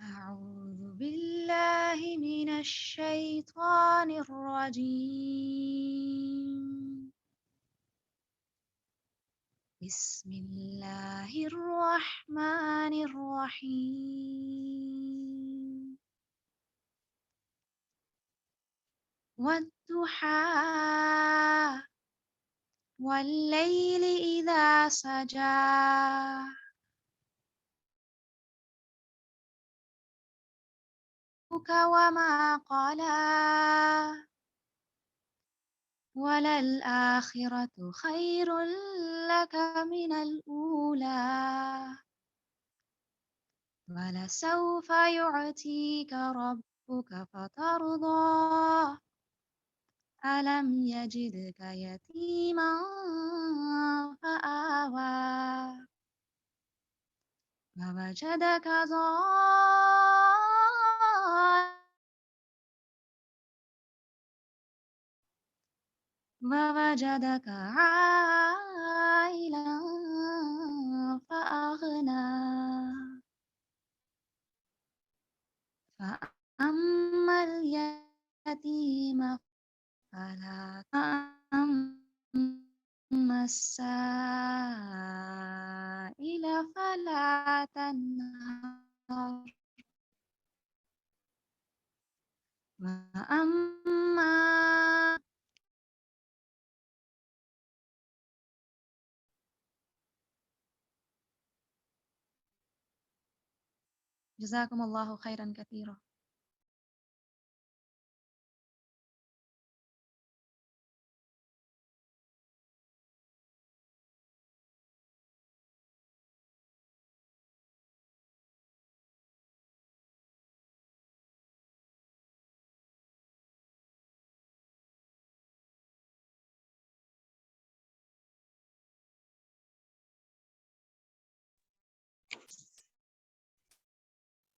أعوذ بالله من الشيطان الرجيم بسم الله الرحمن الرحيم والضحى والليل إذا سجى وما قلى وللآخرة خير لك من الأولى ولسوف يعطيك ربك فترضى ألم يجدك يتيما فآوى ووجدك عائلا فأغنى فأما اليتيم فلا أما السائل فلا تنهر وأما جزاكم الله خيرا كثيرا.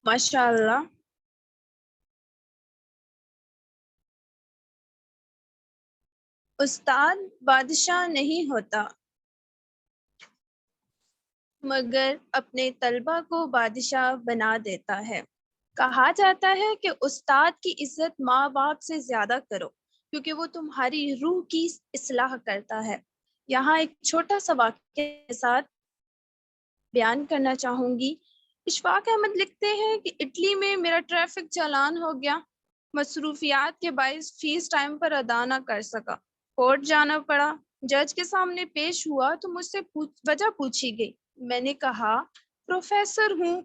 ماشاء اللہ. استاد بادشاہ نہیں ہوتا مگر اپنے طلبہ کو بادشاہ بنا دیتا ہے. کہا جاتا ہے کہ استاد کی عزت ماں باپ سے زیادہ کرو کیونکہ وہ تمہاری روح کی اصلاح کرتا ہے۔ یہاں ایک چھوٹا سا واقعہ کے ساتھ بیان کرنا چاہوں گی۔ اشفاق احمد لکھتے ہیں کہ اٹلی میں میرا ٹریفک چالان ہو گیا، مصروفیات کے باعث فیس ٹائم پر ادا نہ کر سکا، کورٹ جانا پڑا۔ جج کے سامنے پیش ہوا تو مجھ سے وجہ پوچھی گئی۔ میں نے کہا پروفیسر ہوں۔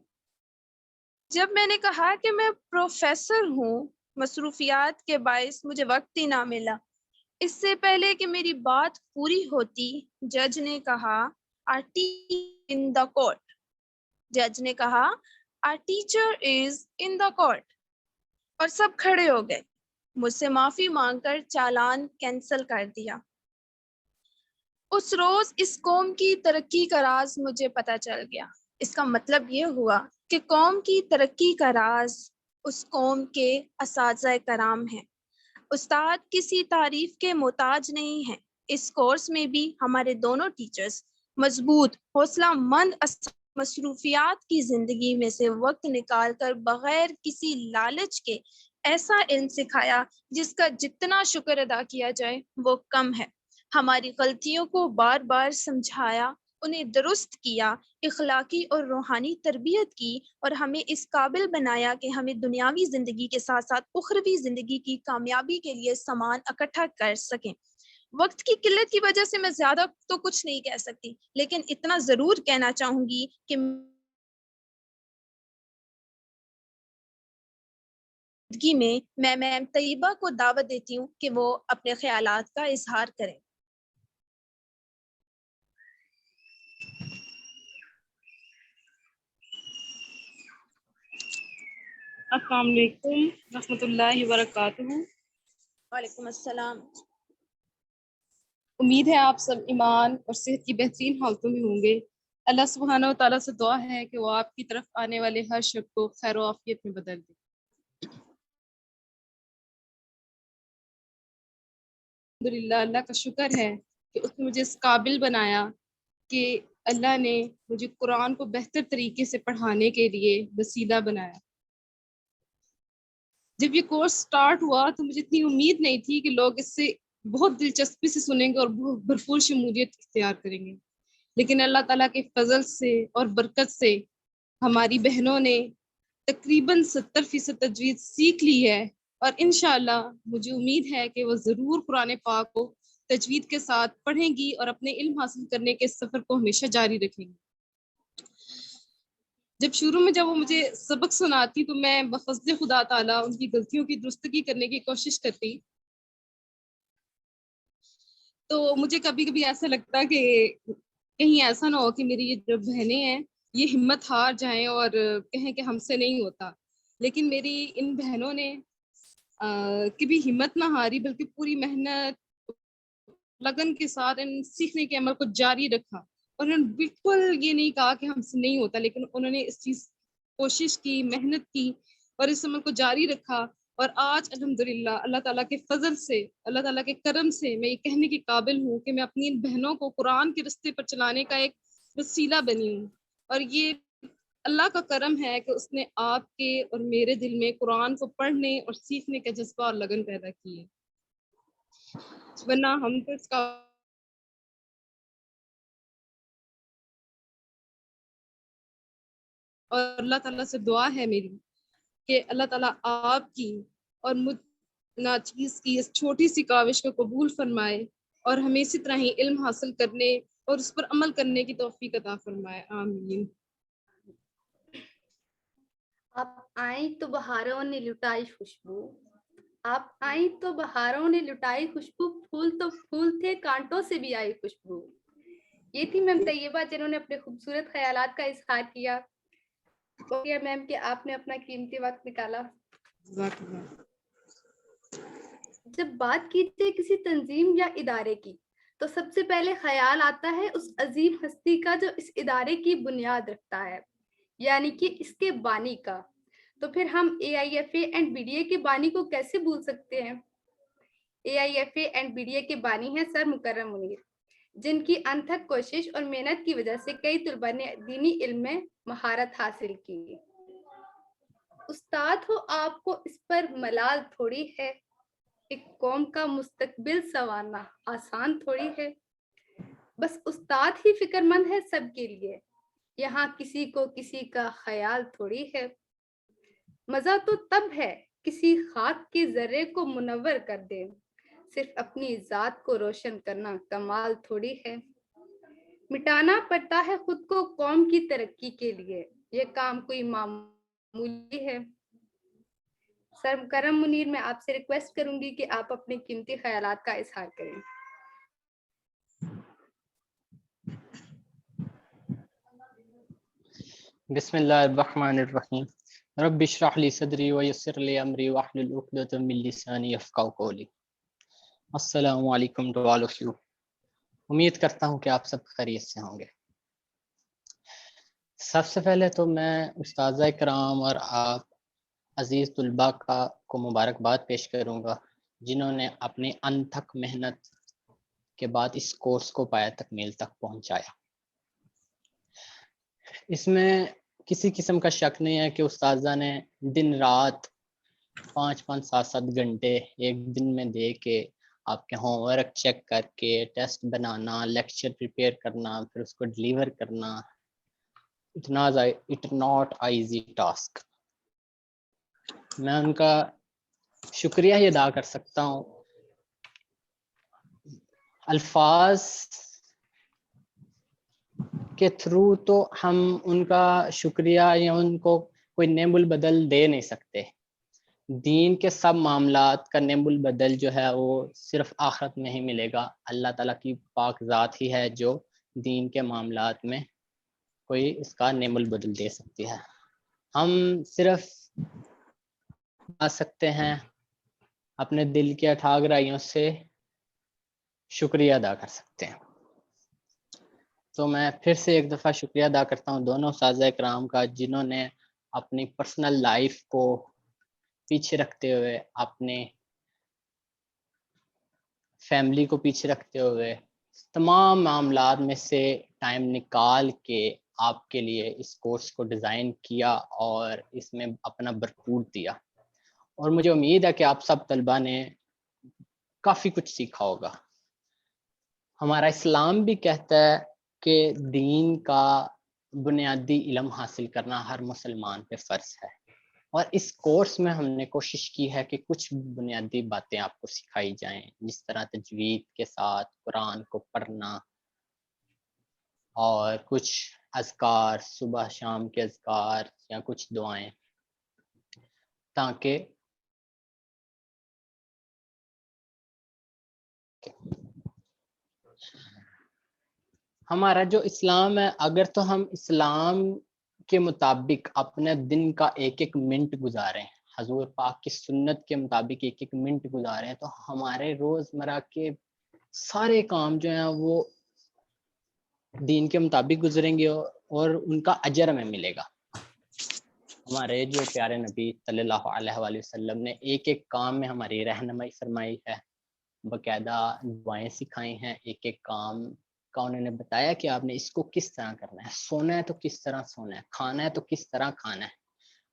جب میں نے کہا کہ میں پروفیسر ہوں، مصروفیات کے باعث مجھے وقت ہی نہ ملا، اس سے پہلے کہ میری بات پوری ہوتی جج نے کہا our teacher in the court۔ جج نے کہا our teacher is in the court اور سب کھڑے ہو گئے۔ مجھ سے معافی مانگ کر چالان کینسل کر دیا۔ اس روز اس قوم کی ترقی کا راز مجھے پتہ چل گیا۔ اس کا مطلب یہ ہوا کہ قوم کی ترقی کا راز اس قوم کے اساتذہ کرام ہیں۔ استاد کسی تعریف کے محتاج نہیں ہیں۔ اس کورس میں بھی ہمارے دونوں ٹیچرز مضبوط حوصلہ مند مصروفیات کی زندگی میں سے وقت نکال کر بغیر کسی لالچ کے ایسا علم سکھایا جس کا جتنا شکر ادا کیا جائے وہ کم ہے۔ ہماری غلطیوں کو بار بار سمجھایا، انہیں درست کیا، اخلاقی اور روحانی تربیت کی اور ہمیں اس قابل بنایا کہ ہمیں دنیاوی زندگی کے ساتھ ساتھ اخروی زندگی کی کامیابی کے لیے سامان اکٹھا کر سکیں۔ وقت کی قلت کی وجہ سے میں زیادہ تو کچھ نہیں کہہ سکتی، لیکن اتنا ضرور کہنا چاہوں گی کہ زندگی میں میم طیبہ کو دعوت دیتی ہوں کہ وہ اپنے خیالات کا اظہار کریں۔ السلام علیکم رحمۃ اللہ وبرکاتہ۔ وعلیکم السلام۔ امید ہے آپ سب ایمان اور صحت کی بہترین حالتوں میں ہوں گے۔ اللہ سبحانہ و تعالیٰ سے دعا ہے کہ وہ آپ کی طرف آنے والے ہر شخص کو خیر و عافیت میں بدل دے۔ الحمدللہ، اللہ کا شکر ہے کہ اس نے مجھے اس قابل بنایا کہ اللہ نے مجھے قرآن کو بہتر طریقے سے پڑھانے کے لیے وسیلہ بنایا۔ جب یہ کورس سٹارٹ ہوا تو مجھے اتنی امید نہیں تھی کہ لوگ اس سے بہت دلچسپی سے سنیں گے اور بھرپور شمولیت اختیار کریں گے، لیکن اللہ تعالیٰ کے فضل سے اور برکت سے ہماری بہنوں نے تقریباً 70% تجوید سیکھ لی ہے، اور انشاءاللہ مجھے امید ہے کہ وہ ضرور قرآن پاک کو تجوید کے ساتھ پڑھیں گی اور اپنے علم حاصل کرنے کے سفر کو ہمیشہ جاری رکھیں گی۔ شروع میں جب وہ مجھے سبق سناتی تو میں بفضل خدا تعالیٰ ان کی غلطیوں کی درستگی کرنے کی کوشش کرتی، تو مجھے کبھی کبھی ایسا لگتا کہ کہیں ایسا نہ ہو کہ میری یہ جو بہنیں ہیں یہ ہمت ہار جائیں اور کہیں کہ ہم سے نہیں ہوتا، لیکن میری ان بہنوں نے کبھی ہمت نہ ہاری بلکہ پوری محنت لگن کے ساتھ ان سیکھنے کے عمل کو جاری رکھا، اور انہوں نے بالکل یہ نہیں کہا کہ ہم سے نہیں ہوتا، لیکن انہوں نے اس چیز کوشش کی، محنت کی اور اس عمل کو جاری رکھا، اور آج الحمدللہ اللہ تعالیٰ کے فضل سے، اللہ تعالیٰ کے کرم سے میں یہ کہنے کے قابل ہوں کہ میں اپنی ان بہنوں کو قرآن کے راستے پر چلانے کا ایک وسیلہ بنی ہوں، اور یہ اللہ کا کرم ہے کہ اس نے آپ کے اور میرے دل میں قرآن کو پڑھنے اور سیکھنے کا جذبہ اور لگن پیدا کی ہے، ورنہ ہم تو اس کا اور اللہ تعالیٰ سے دعا ہے میری کہ اللہ تعالیٰ آپ کی اور مجھ ناچیز کی اس چھوٹی سی کاوش کو قبول فرمائے اور ہمیں اسی طرح ہی علم حاصل کرنے اور اس پر عمل کرنے کی توفیق عطا فرمائے، آمین۔ آپ آئیں تو بہاروں نے لٹائی خوشبو، آپ آئیں تو بہاروں نے لٹائی خوشبو، پھول تو پھول تھے کانٹوں سے بھی آئی خوشبو۔ یہ تھی میم طیبہ جنہوں نے اپنے خوبصورت خیالات کا اظہار کیا۔ میم کہ آپ نے اپنا قیمتی وقت نکالا۔ جب بات کی جائے کسی تنظیم یا ادارے کی تو سب سے پہلے خیال آتا ہے اس عظیم ہستی کا جو اس ادارے کی بنیاد رکھتا ہے، یعنی کہ اس کے بانی کا۔ تو پھر ہم AIFA اینڈ BDA کے بانی کو کیسے بھول سکتے ہیں؟ AIFA اینڈ BDA کے بانی ہیں سر مکرم منیر، جن کی انتھک کوشش اور محنت کی وجہ سے کئی طلباء نے دینی علم میں مہارت حاصل کی۔ استاد ہو آپ کو اس پر ملال تھوڑی ہے، ایک قوم کا مستقبل سنوارنا آسان تھوڑی ہے، بس استاد ہی فکر مند ہے سب کے لیے، یہاں کسی کو کسی کا خیال تھوڑی ہے، مزہ تو تب ہے کسی خاک کے ذرے کو منور کر دے، صرف اپنی ذات کو روشن کرنا کمال تھوڑی ہے، مٹانا پڑتا ہے خود کو قوم کی ترقی کے لیے، یہ کام کوئی معمولی ہے۔ سر کرم منیر، میں آپ سے ریکویسٹ کروں گی کہ آپ اپنے قیمتی خیالات کا اظہار کریں۔ بسم اللہ الرحمن الرحیم، رب اشرح لی صدری ویسر لی امری واحلل عقدۃ من لسانی یفقہوا قولی۔ السلام علیکم ٹو آل آف یو، امید کرتا ہوں کہ آپ سب خیریت سے ہوں گے۔ سب سے پہلے تو میں استاذہ کرام اور آپ عزیز طلباء کو مبارکباد پیش کروں گا، جنہوں نے اپنی انتھک محنت کے بعد اس کورس کو پایہ تکمیل تک پہنچایا۔ اس میں کسی قسم کا شک نہیں ہے کہ استاذہ نے دن رات 5-5 7 گھنٹے ایک دن میں دے کے آپ کے ہوم ورک چیک کر کے ٹیسٹ بنانا، لیکچر پریپیئر کرنا، پھر اس کو ڈیلیور کرنا، اٹ ناٹ ایزی ٹاسک۔ میں ان کا شکریہ ہی ادا کر سکتا ہوں، الفاظ کے تھرو تو ہم ان کا شکریہ یا ان کو کوئی نعم البدل دے نہیں سکتے۔ دین کے سب معاملات کا نعم البدل جو ہے وہ صرف آخرت میں ہی ملے گا۔ اللہ تعالیٰ کی پاک ذات ہی ہے جو دین کے معاملات میں کوئی اس کا نعم البدل دے سکتی ہے۔ ہم صرف آ سکتے ہیں اپنے دل کے اٹھا گہرائیوں سے شکریہ ادا کر سکتے ہیں۔ تو میں پھر سے ایک دفعہ شکریہ ادا کرتا ہوں دونوں اساتذہ کرام کا، جنہوں نے اپنی پرسنل لائف کو پیچھے رکھتے ہوئے، اپنے فیملی کو پیچھے رکھتے ہوئے، تمام معاملات میں سے ٹائم نکال کے آپ کے لیے اس کورس کو ڈیزائن کیا اور اس میں اپنا بھرپور دیا۔ اور مجھے امید ہے کہ آپ سب طلباء نے کافی کچھ سیکھا ہوگا۔ ہمارا اسلام بھی کہتا ہے کہ دین کا بنیادی علم حاصل کرنا ہر مسلمان پہ فرض ہے، اور اس کورس میں ہم نے کوشش کی ہے کہ کچھ بنیادی باتیں آپ کو سکھائی جائیں، جس طرح تجوید کے ساتھ قرآن کو پڑھنا اور کچھ اذکار، صبح شام کے اذکار یا کچھ دعائیں، تاکہ ہمارا جو اسلام ہے، اگر تو ہم اسلام کے مطابق اپنے دن کا ایک ایک منٹ گزاریں، حضور پاک کی سنت کے مطابق ایک ایک منٹ گزاریں، تو ہمارے روزمرہ کے سارے کام جو ہیں وہ دین کے مطابق گزریں گے اور ان کا اجر ہمیں ملے گا۔ ہمارے جو پیارے نبی صلی اللہ علیہ وآلہ وسلم نے ایک ایک کام میں ہماری رہنمائی فرمائی ہے، باقاعدہ دعائیں سکھائی ہیں، ایک ایک کام کا انہوں نے بتایا کہ آپ نے اس کو کس طرح کرنا ہے، سونا ہے تو کس طرح سونا ہے، کھانا ہے تو کس طرح کھانا ہے،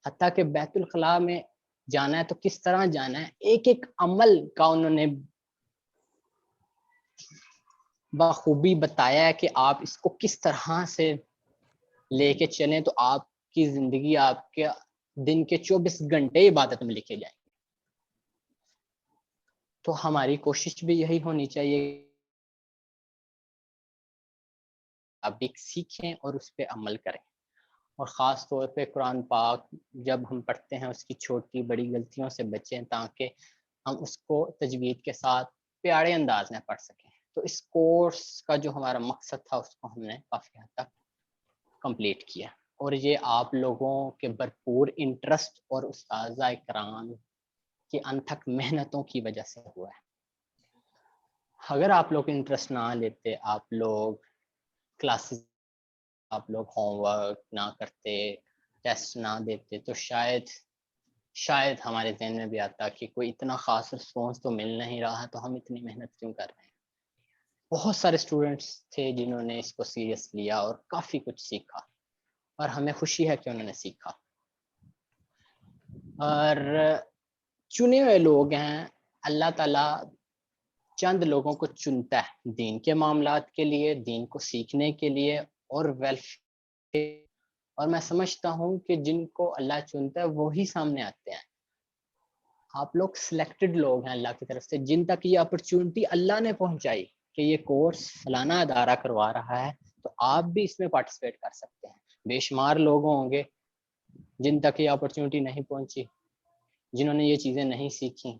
حتیٰ کہ بیت الخلاء میں جانا ہے تو کس طرح جانا ہے۔ ایک ایک عمل کا انہوں نے بخوبی بتایا ہے کہ آپ اس کو کس طرح سے لے کے چلیں تو آپ کی زندگی، آپ کے دن کے 24 گھنٹے عبادت میں لکھے جائیں۔ تو ہماری کوشش بھی یہی ہونی چاہیے، آپ ایک سیکھیں اور اس پہ عمل کریں، اور خاص طور پہ قرآن پاک جب ہم پڑھتے ہیں اس کی چھوٹی بڑی غلطیوں سے بچیں، تاکہ ہم اس کو تجوید کے ساتھ پیارے انداز میں پڑھ سکیں۔ تو اس کورس کا جو ہمارا مقصد تھا اس کو ہم نے کافی حد تک کمپلیٹ کیا، اور یہ آپ لوگوں کے بھرپور انٹرسٹ اور اساتذہ کرام کی انتھک محنتوں کی وجہ سے ہوا ہے۔ اگر آپ لوگ انٹرسٹ نہ لیتے، آپ لوگ کلاسز، آپ لوگ ہوم ورک نہ کرتے، ٹیسٹ نہ دیتے، تو شاید ہمارے ذہن میں بھی آتا کہ کوئی اتنا خاص رسپانس تو مل نہیں رہا، تو ہم اتنی محنت کیوں کر رہے ہیں۔ بہت سارے اسٹوڈنٹس تھے جنہوں نے اس کو سیریس لیا اور کافی کچھ سیکھا، اور ہمیں خوشی ہے کہ انہوں نے سیکھا۔ اور چنے ہوئے لوگ ہیں. اللہ تعالیٰ چند لوگوں کو چنتا ہے دین کے معاملات کے لیے, دین کو سیکھنے کے لیے اور ویلفیئر, اور میں سمجھتا ہوں کہ جن کو اللہ چنتا ہے وہی سامنے آتے ہیں. آپ لوگ سلیکٹڈ لوگ ہیں اللہ کی طرف سے, جن تک یہ اپرچونٹی اللہ نے پہنچائی کہ یہ کورس فلانا ادارہ کروا رہا ہے, تو آپ بھی اس میں پارٹیسپیٹ کر سکتے ہیں. بے شمار لوگ ہوں گے جن تک یہ اپرچونٹی نہیں پہنچی, جنہوں نے یہ چیزیں نہیں سیکھی,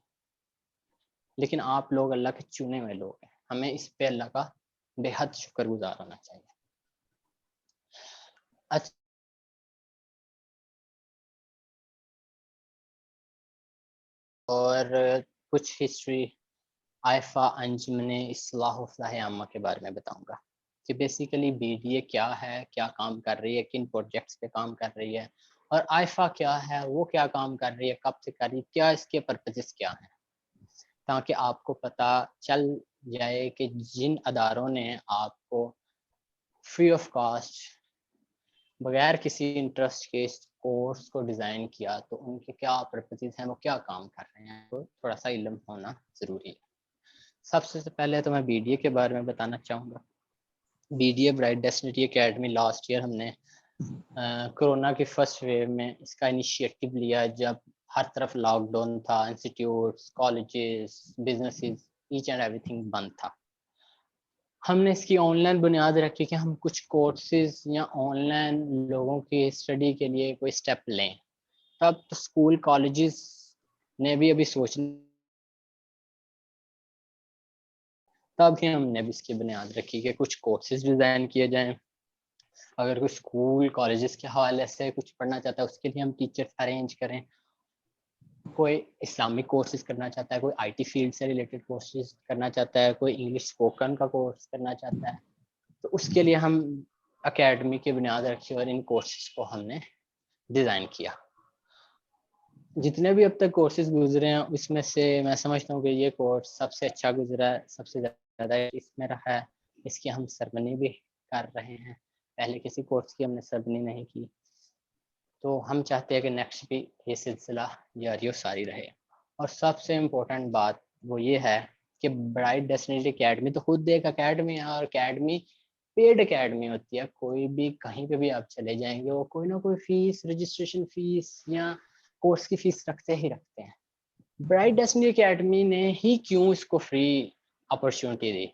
لیکن آپ لوگ اللہ کے چنے ہوئے لوگ ہیں. ہمیں اس پہ اللہ کا بے حد شکر گزار ہونا چاہیے. اچھا, اور کچھ ہسٹری آئفا انجمن اصلاح و فلاح عامہ کے بارے میں بتاؤں گا کہ بیسیکلی بی ڈی اے کیا ہے, کیا کام کر رہی ہے, کن پروجیکٹس پہ کام کر رہی ہے, اور آئفا کیا ہے, وہ کیا کام کر رہی ہے, کب سے کر رہی ہے, کیا اس کے پرپسز کیا ہیں, تاکہ آپ کو پتہ چل جائے کہ جن اداروں نے آپ کو فری آف کاسٹ بغیر کسی انٹرسٹ کے اس کورس کو ڈیزائن کیا, تو ان کے کیا پرپسز ہیں, وہ کیا کام کر رہے ہیں, تو تھوڑا سا علم ہونا ضروری ہے. سب سے پہلے تو میں بی ڈی اے کے بارے میں بتانا چاہوں گا. B D A bright destiny academy last year ہم نے کرونا کی فرسٹ ویو میں اس کا انیشیٹو لیا, جب ہر طرف لاک ڈاؤن تھا, institutes, colleges, businesses, each and everything بند تھا. ہم نے اس کی آن لائن بنیاد رکھی کہ ہم کچھ کورسز یا آن لائن لوگوں کی اسٹڈی کے لیے کوئی اسٹیپ لیں. تب تو اسکول کالجز نے بھی ابھی تب ہی ہم نے بھی اس کی بنیاد رکھی کہ کچھ کورسز ڈیزائن کیے جائیں. اگر کوئی اسکول کالجز کے حوالے سے کچھ پڑھنا چاہتا ہے اس کے لیے ہم ٹیچرس ارینج کریں. کوئی اسلامک کورسز کرنا چاہتا ہے, کوئی آئی ٹی فیلڈ سے ریلیٹڈ کورسز کرنا چاہتا ہے, کوئی انگلش اسپوکن کا کورس کرنا چاہتا ہے, تو اس کے لیے ہم اکیڈمی کی بنیاد رکھی اور ان کورسز کو ہم نے ڈیزائن کیا. جتنے بھی اب تک کورسز گزرے ہیں اس میں سے میں سمجھتا ہوں کہ یہ کورس سب سے اچھا گزرا ہے, سب سے زیادہ اس میں رہا ہے. اس کی ہم سربراہی بھی کر رہے ہیں, پہلے کسی کورس کی ہم نے سربراہی نہیں کی, تو ہم چاہتے ہیں کہ نیکسٹ بھی یہ سلسلہ جاری و ساری رہے. اور سب سے امپورٹنٹ بات وہ یہ ہے کہ برائٹ ڈیسٹینی اکیڈمی تو خود ایک اکیڈمی ہے, اور اکیڈمی پیڈ اکیڈمی ہوتی ہے. کوئی بھی کہیں پہ بھی آپ چلے جائیں گے وہ کوئی نہ کوئی فیس, رجسٹریشن فیس یا کورس کی فیس رکھتے ہی رکھتے ہیں. برائٹ ڈیسٹینی اکیڈمی نے ہی کیوں اس کو فری اپرچونٹی دی.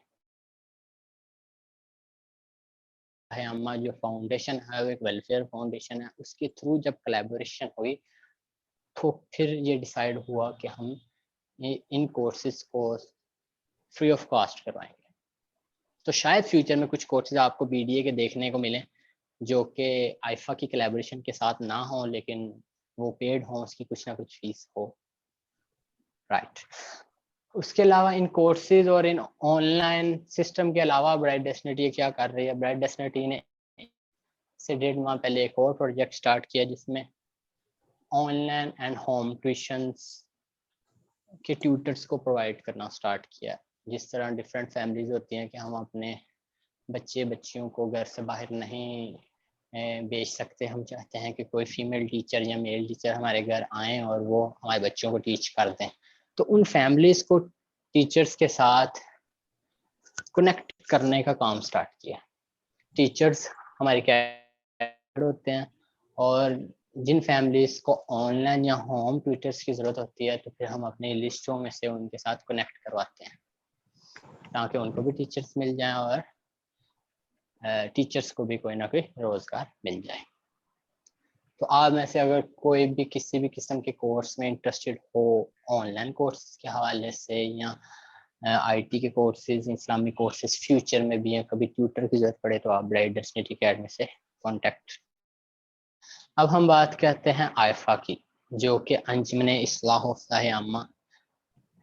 ہمارا جو فاؤنڈیشن ہے وہ ایک ویلفیئر فاؤنڈیشن ہے, اس کے تھرو جب کلیبوریشن ہوئی تو پھر یہ ڈیسائیڈ ہوا کہ ہم ان کورسز کو فری آف کاسٹ کروائیں گے. تو شاید فیوچر میں کچھ کورسز آپ کو بی ڈی اے کے دیکھنے کو ملیں جو کہ آئفا کی کلیبوریشن کے ساتھ نہ ہوں, لیکن وہ پیڈ ہوں, اس کی کچھ نہ کچھ فیس ہو. رائٹ. اس کے علاوہ ان کورسز اور ان آن لائن سسٹم کے علاوہ برائٹ ڈیسٹینی کیا کر رہی ہے. برائٹ ڈیسٹینی نے سے 1.5 ماہ پہلے ایک اور پروجیکٹ سٹارٹ کیا جس میں on line and home tuitions کے ٹیوٹرس کو پرووائڈ کرنا سٹارٹ کیا. جس طرح ڈفرینٹ فیملیز ہوتی ہیں کہ ہم اپنے بچیوں کو گھر سے باہر نہیں بیچ سکتے, ہم چاہتے ہیں کہ کوئی فیمیل ٹیچر یا میل ٹیچر ہمارے گھر آئیں اور وہ ہمارے بچوں کو ٹیچ کر دیں. تو ان فیملیز کو ٹیچرز کے ساتھ کنیکٹ کرنے کا کام سٹارٹ کیا. ٹیچرز ہمارے کیڈر ہوتے ہیں, اور جن فیملیز کو آن لائن یا ہوم ٹیوٹرز کی ضرورت ہوتی ہے تو پھر ہم اپنی لسٹوں میں سے ان کے ساتھ کنیکٹ کرواتے ہیں تاکہ ان کو بھی ٹیچرز مل جائیں اور ٹیچرز کو بھی کوئی نہ کوئی روزگار مل جائے. تو آپ میں سے اگر کوئی بھی کسی بھی قسم کے کورس میں interested who, on line courses کے حوالے سے یا آئی ٹی کے کورسز, اسلامک کورسز فیوچر میں بھی ہیں, کبھی ٹیوٹر کی ضرورت پڑے تو آپ برائٹ ڈیسٹینی اکیڈمی سے کانٹیکٹ. اب ہم بات کرتے ہیں آئفا کی, جو کہ انجمن اصلاح و فلاح عامہ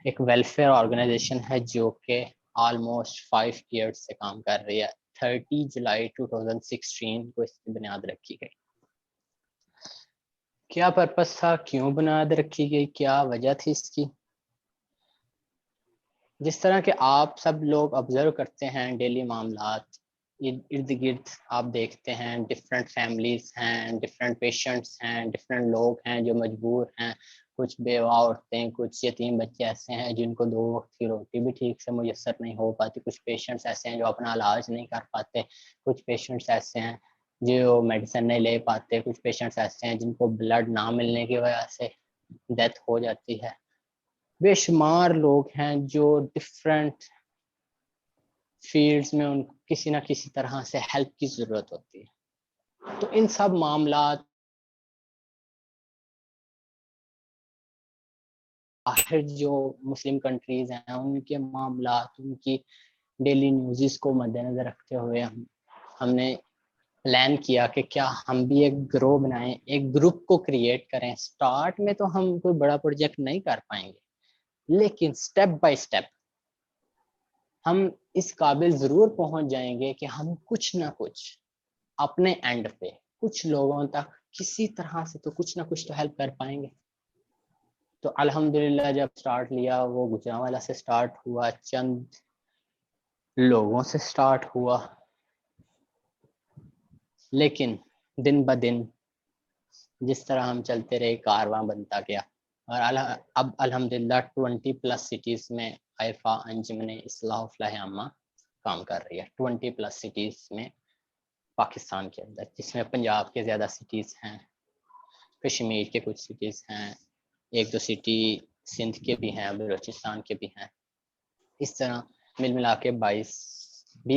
ایک ویلفیئر آرگنائزیشن ہے جو کہ آلموسٹ 5 ایئرس سے کام کر رہی ہے. 30 جولائی 2016 کو اس کی بنیاد رکھی گئی. کیا پرپس تھا, کیوں بنیاد رکھی گئی, کیا وجہ تھی اس کی؟ جس طرح کہ آپ سب لوگ آبزرو کرتے ہیں ڈیلی معاملات, ارد گرد آپ دیکھتے ہیں ڈفرینٹ فیملیز ہیں, ڈفرینٹ پیشنٹس ہیں, ڈفرینٹ لوگ ہیں جو مجبور ہیں, کچھ بیوہ عورتیں, کچھ یتیم بچے ایسے ہیں جن کو 2 وقت کی روٹی بھی ٹھیک سے میسر نہیں ہو پاتی, کچھ پیشنٹس ایسے ہیں جو اپنا علاج نہیں کر پاتے, کچھ پیشنٹس ایسے ہیں جو میڈیسن نہیں لے پاتے, کچھ پیشنٹس ایسے ہیں جن کو بلڈ نہ ملنے کی وجہ سے ڈیتھ ہو جاتی ہے. بے شمار لوگ ہیں جو ڈفرینٹ فیلڈز میں ان کو کسی نہ کسی طرح سے ہیلپ کی ضرورت ہوتی ہے. تو ان سب معاملات باہر جو مسلم کنٹریز ہیں ان کے معاملات, ان کی ڈیلی نیوزز کو مد نظر رکھتے ہوئے ہم نے پلان کیا کہ کیا ہم بھی ایک گروہ بنائیں, ایک گروپ کو کریٹ کریں. سٹارٹ میں تو ہم کوئی بڑا پروجیکٹ نہیں کر پائیں گے, لیکن سٹیپ بائی سٹیپ ہم اس قابل ضرور پہنچ جائیں گے کہ ہم کچھ نہ کچھ اپنے اینڈ پہ کچھ لوگوں تک کسی طرح سے تو کچھ نہ کچھ تو ہیلپ کر پائیں گے. تو الحمدللہ جب سٹارٹ لیا وہ گجرانوالہ سے سٹارٹ ہوا, چند لوگوں سے سٹارٹ ہوا, لیکن دن بدن جس طرح ہم چلتے رہے کارواں بنتا گیا, اور اب الحمدللہ 20+ سٹیز میں آئفا انجمن اصلاح و فلاح عامہ کام کر رہی ہے. 20+ سٹیز میں پاکستان کے اندر, جس میں پنجاب کے زیادہ سٹیز ہیں, کشمیر کے کچھ سٹیز ہیں, 1-2 سٹی سندھ کے بھی ہیں, بلوچستان کے بھی ہیں. اس طرح مل ملا کے 20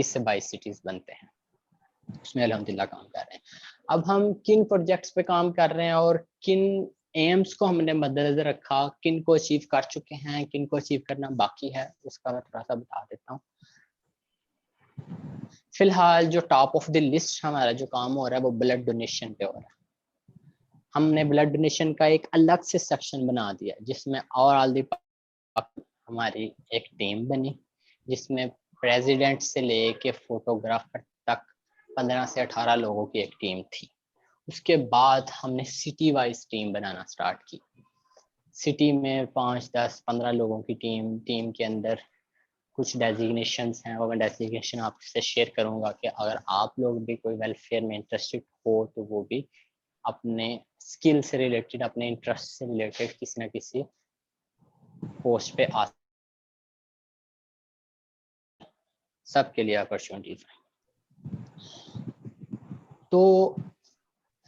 سے 22 سٹیز بنتے ہیں, اس میں الحمدللہ کام کر رہے ہیں. اب ہم کن پروجیکٹس پہ کام کر رہے ہیں اور کن ایمز کو ہم نے مد نظر رکھا, کن کو اچیو کر چکے ہیں, کن کو اچیو کرنا باقی ہے, اس کا میں تھوڑا سا بتا دیتا ہوں. فی الحال جو ٹاپ آف دی لسٹ ہمارا جو کام ہو رہا ہے وہ بلڈ ڈونیشن پہ ہو رہا ہے. ہم نے بلڈ ڈونیشن کا ایک الگ سے سیکشن بنا دیا جس میں آل دی ہماری ایک ٹیم بنی, جس میں پریزیڈنٹ سے لے کے فوٹوگرافر تک 15 سے 18 لوگوں کی ایک ٹیم تھی. اس کے بعد ہم نے سٹی وائز ٹیم بنانا سٹارٹ کی. سٹی میں 5, 10, 15 لوگوں کی ٹیم کے اندر کچھ ڈیزیگنیشنز ہیں, اور میں ڈیزیگنیشن آپ سے شیئر کروں گا کہ اگر آپ لوگ بھی کوئی ویلفیئر میں انٹرسٹڈ ہو تو وہ بھی اپنے اسکل سے ریلیٹڈ, اپنے انٹرسٹ سے ریلیٹڈ کسی نہ کسی پوسٹ پہ آ سب کے لیے اپرچونیٹیز ہیں. تو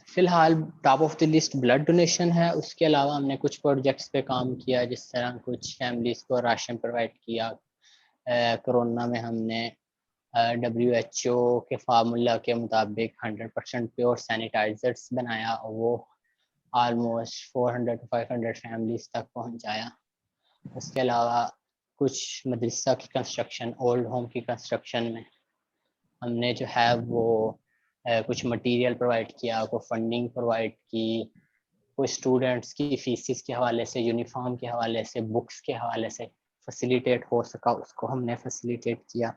فی الحال top of the list blood donation ہے. اس کے علاوہ ہم نے کچھ پروجیکٹس پہ کام کیا, جس طرح کچھ فیملیز کو راشن پرووائڈ کیا. کرونا میں ہم نے WHO کے فارمولا کے مطابق 100% پیور سینیٹائزرز بنایا, اور وہ آلموسٹ 400 to 500 فیملیز تک پہنچایا. اس کے علاوہ کچھ مدرسہ کی کنسٹرکشن, اولڈ ہوم کی کنسٹرکشن میں ہم نے جو ہے وہ کچھ مٹیریل پرووائڈ کیا, کوئی فنڈنگ پرووائڈ کی, کوئی اسٹوڈنٹس کی فیسز کے حوالے سے, یونیفارم کے حوالے سے, بکس کے حوالے سے فیسیلیٹیٹ ہو سکا اس کو ہم نے فیسیلیٹیٹ کیا.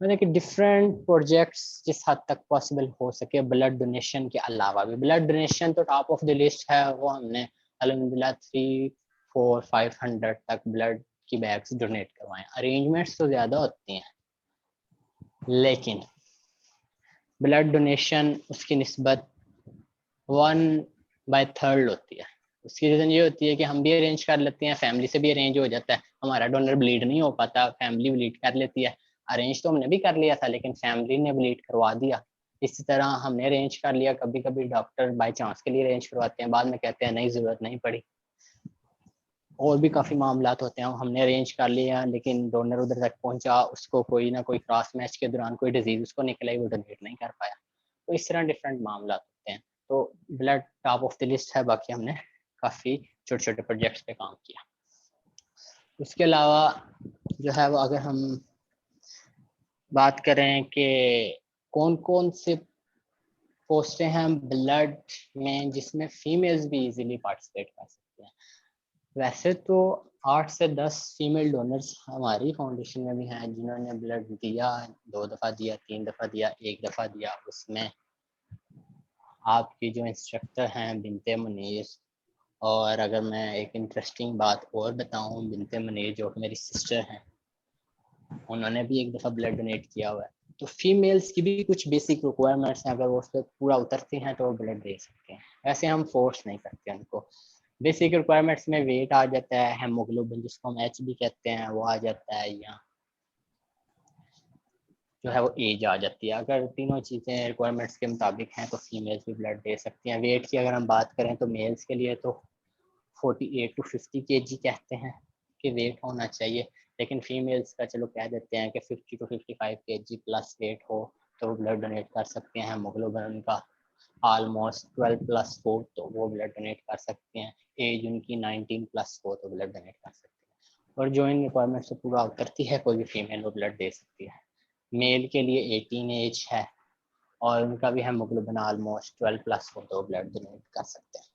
یعنی کہ ڈفرینٹ پروجیکٹس جس حد تک پاسبل ہو سکے بلڈ ڈونیشن کے علاوہ بھی. بلڈ ڈونیشن تو ٹاپ آف دی لسٹ ہے, وہ ہم نے الحمدللہ 300-400-500 تک بلڈ کی بیگس ڈونیٹ کروائیں. ارینجمنٹس تو زیادہ ہوتی ہیں, لیکن بلڈ ڈونیشن اس کی نسبت 1/3 ہوتی ہے. اس کی ریزن یہ ہوتی ہے کہ ہم بھی ارینج کر لیتے ہیں, فیملی سے بھی ارینج ہو جاتا ہے. ہمارا ڈونر بلیڈ نہیں ہو پاتا, فیملی بلیڈ کر لیتی ہے. ارینج تو ہم نے بھی کر لیا تھا لیکن فیملی نے بلیڈ کروا دیا. اسی طرح ہم نے ارینج کر لیا, کبھی کبھی ڈاکٹر بائی چانس کے لیے ارینج کرواتے ہیں, بعد میں کہتے ہیں نہیں ضرورت نہیں پڑی. اور بھی کافی معاملات ہوتے ہیں, ہم نے ارینج کر لیا لیکن ڈونر ادھر تک پہنچا, اس کو کوئی نہ کوئی کراس میچ کے دوران کوئی ڈیزیز اس کو نکلا, وہ ڈونیٹ نہیں کر پایا. تو اس طرح ڈفرینٹ معاملات ہوتے ہیں. تو blood top of the list ہے, باقی ہم نے کافی چھوٹے چھوٹے پروجیکٹس پہ کام کیا. اس کے علاوہ جو ہے وہ اگر ہم بات کریں کہ کون کون سے پوسٹیں ہیں بلڈ میں جس میں فیمیلز بھی ایزیلی پارٹیسپیٹ کر سکتے ہیں, ویسے تو 8 سے 10 فیمیل ڈونرز ہماری فاؤنڈیشن میں بھی ہیں جنہوں نے بلڈ دیا, 2 دفعہ دیا, 3 دفعہ دیا, 1 دفعہ دیا. اس میں آپ کی جو انسٹرکٹر ہیں بنت منیر, اور اگر میں ایک انٹرسٹنگ بات اور بتاؤں, بنت منیر جو کہ میری سسٹر ہیں, انہوں نے بھی 1 دفعہ بلڈ ڈونیٹ کیا ہوا ہے. تو فیمیلس کی بھی کچھ بیسک ریکوائرمنٹس ہیں, اگر وہ اس پہ پورا اترتی ہیں تو وہ بلڈ دے سکتے ہیں. ایسے ہم فورس نہیں کرتے ان کو. بیسک ریکوائرمنٹس میں ویٹ آ جاتا ہے, ہیموگلوبن جس کو ہم ایچ بھی کہتے ہیں وہ آ جاتا ہے, یا جو ہے وہ ایج آ جاتی ہے. اگر تینوں چیزیں ریکوائرمنٹس کے مطابق ہیں تو فیمیلس بھی بلڈ دے سکتی ہیں. ویٹ کی اگر ہم بات کریں تو میلس کے لیے تو 48 to 50 kg کہتے ہیں کہ ویٹ ہونا چاہیے, لیکن فیمیلس کا چلو کہہ دیتے ہیں کہ 50 to 55 kg پلس ویٹ ہو تو وہ بلڈ ڈونیٹ کر سکتے ہیں. ہیموگلوبن ان کا آلموسٹ 12 پلس ہو تو وہ بلڈ ڈونیٹ کر سکتے ہیں. ایج ان کی 19 پلس ہو تو بلڈ ڈونیٹ کر سکتے ہیں. اور جو ان ریکوائرمنٹ سے پورا اترتی ہے کوئی بھی فیمیل وہ بلڈ دے سکتی ہے. میل کے لیے 18 ایج ہے اور ان کا بھی ہیموگلوبن آلموسٹ 12 پلس ہو تو بلڈ ڈونیٹ کر سکتے ہیں.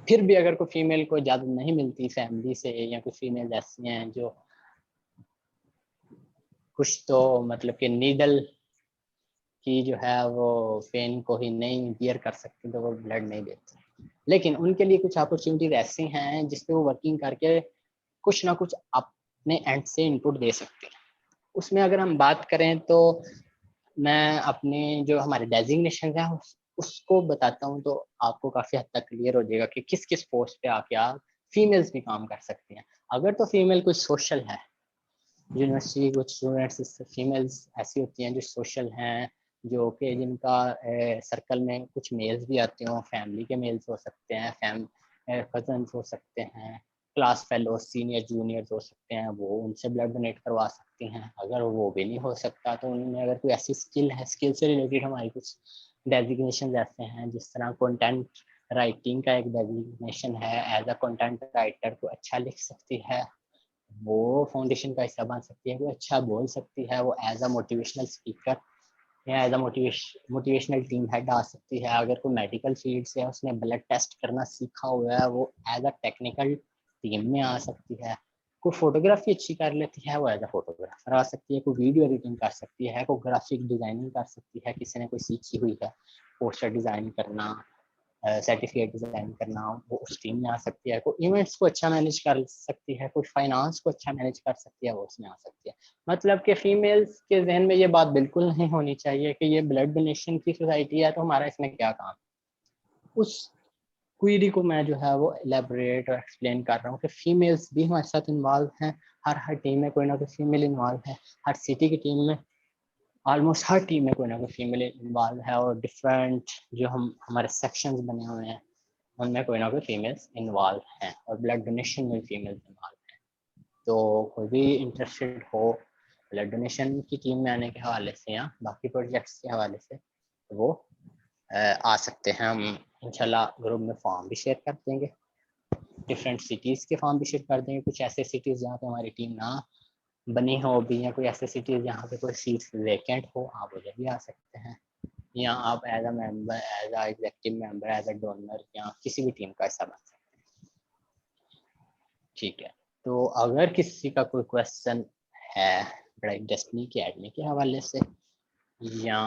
پھر بھی اگر کوئی فیمیل کو اجازت نہیں ملتی فیملی سے, یا کوئی فیمیل ایسی ہیں جو کچھ تو مطلب کہ نیڈل کی جو ہے وہ پین کو ہی نہیں بیئر کر سکتی تو وہ بلڈ نہیں دیتی. لیکن ان کے لیے کچھ اپرچونیٹیز ایسی ہیں جس پہ وہ ورکنگ کر کے کچھ نہ کچھ اپنے اینڈ سے انپٹ دے سکتے ہیں. اس میں اگر ہم بات کریں تو میں اپنے جو ہمارے ڈیزگنیشن ہیں اس کو بتاتا ہوں تو آپ کو کافی حد تک کلیئر ہو جائے گا کہ کس کس پوسٹ پہ آ کے آپ فیمیلز بھی کام کر سکتے ہیں. اگر تو فیمیل کوئی سوشل ہے, یونیورسٹی کچھ اسٹوڈنٹس فیمیلز ایسی ہوتی ہیں جو سوشل ہیں, جو کہ جن کا سرکل میں کچھ میلز بھی آتے ہوں, فیملی کے میلز ہو سکتے ہیں, کزنس ہو سکتے ہیں, کلاس فیلو سینئر جونیئرز ہو سکتے ہیں, وہ ان سے بلڈ ڈونیٹ کروا سکتی ہیں. اگر وہ بھی نہیں ہو سکتا تو ان میں اگر کوئی ایسی اسکل ہے, اسکل سے ریلیٹڈ ہماری کچھ ڈیزگنیشن ایسے ہیں جس طرح کنٹینٹ رائٹنگ کا ایک ڈیزگنیشن ہے, ایز اے کنٹینٹ رائٹر کو اچھا لکھ سکتی ہے, وہ فاؤنڈیشن کا حصہ بن سکتی ہے, وہ اچھا بول سکتی ہے, وہ ایز اے موٹیویشنل اسپیکر یا as a motivational team head آ سکتی ہے. اگر کوئی میڈیکل فیلڈ سے اس نے بلڈ ٹیسٹ کرنا سیکھا ہوا ہے وہ ایز اے ٹیکنیکل ٹیم میں آ سکتی ہے. کوئی فوٹوگرافی اچھی کر لیتی ہے وہ ایز اے فوٹوگرافر آ سکتی ہے. کوئی ویڈیو ایڈیٹنگ کر سکتی ہے, کوئی گرافک ڈیزائننگ کر سکتی ہے, کسی نے کوئی سیکھی ہوئی ہے پوسٹر ڈیزائن کرنا, سرٹیفکیٹ ڈیزائن کرنا, وہ اس ٹیم میں آ سکتی ہے. کوئی ایونٹس کو اچھا مینیج کر سکتی ہے, کوئی فائنانس کو اچھا مینیج کر سکتی ہے, وہ اس میں آ سکتی ہے. مطلب کہ فیمیلز کے ذہن میں یہ بات بالکل نہیں ہونی چاہیے کہ یہ بلڈ ڈونیشن کی سوسائٹی ہے تو ہمارا اس میں کیا کام. اس کوئری کو میں جو ہے وہ الیبوریٹ اور ایکسپلین کر رہا ہوں کہ فیمیلز بھی ہمارے ساتھ انوالو ہیں. ہر ٹیم میں کوئی نہ کوئی فیمیل انوالو ہے, ہر سٹی کی ٹیم میں آلموسٹ ہر ٹیم میں کوئی نہ کوئی فیمیل انوالو ہے, اور ڈفرینٹ جو ہمارے سیکشنز بنے ہوئے ہیں ان میں کوئی نہ کوئی فیمیلز انوالو ہیں, اور بلڈ ڈونیشن میں فیمیلز انوالو ہیں. تو کوئی بھی انٹرسٹڈ ہو بلڈ ڈونیشن کی ٹیم میں آنے کے حوالے سے یا باقی پروجیکٹس کے حوالے سے وہ آ سکتے ہیں. ہم انشاءاللہ گروپ میں فارم بھی شیئر کر دیں گے, ڈفرینٹ سٹیز کے فارم بھی شیئر کر دیں گے. کچھ ایسے سٹیز جہاں پہ ہماری ٹیم نہ بنی ہو بھی, یا کوئی ایسے سٹیز جہاں پہ کوئی سیٹس ویکینٹ ہو, آپ ادھر بھی آ سکتے ہیں, یا آپ as a member, as a executive member, as a donor یا کسی بھی ٹیم کا حصہ بن سکتے ہیں. ٹھیک ہے, تو اگر کسی کا کوئی کویشچن ہے برائٹ ڈیسٹنی کے ایڈمی کے حوالے سے یا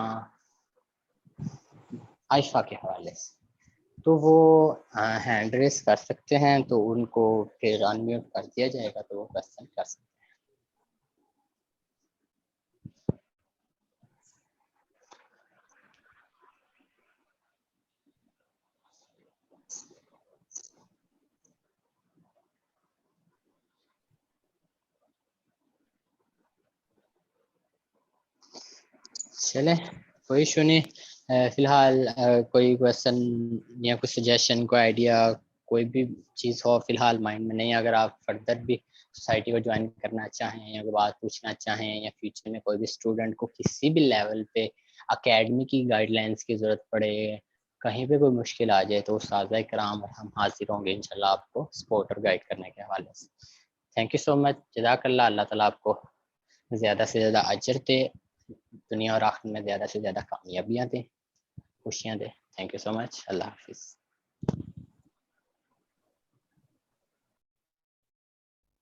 عائشہ کے حوالے سے تو وہ ہینڈ ریس کر سکتے ہیں, تو ان کو پھر انمیوٹ کر دیا جائے گا تو وہ کویشچن کر سکتے ہیں. چلیں کوئی ایشو نہیں. فی الحال کوئی کویشچن یا کوئی سجیشن, کوئی آئیڈیا, کوئی بھی چیز ہو فی الحال مائنڈ میں نہیں, اگر آپ فردر بھی سوسائٹی کو جوائن کرنا چاہیں یا کوئی بات پوچھنا چاہیں, یا فیوچر میں کوئی بھی اسٹوڈنٹ کو کسی بھی لیول پہ اکیڈمی کی گائیڈ لائنس کی ضرورت پڑے, کہیں پہ کوئی مشکل آ جائے تو اساتذہ کرام اور ہم حاضر ہوں گے انشاءاللہ آپ کو سپورٹ اور گائیڈ کرنے کے حوالے سے. تھینک یو سو مچ, جزاک اللہ. اللہ تعالیٰ آپ کو زیادہ سے زیادہ اجر دے, دنیا اور آخرت میں زیادہ سے زیادہ کامیابیاں دیں, خوشیاں دیں. تھینک یو سو مچ. اللہ حافظ.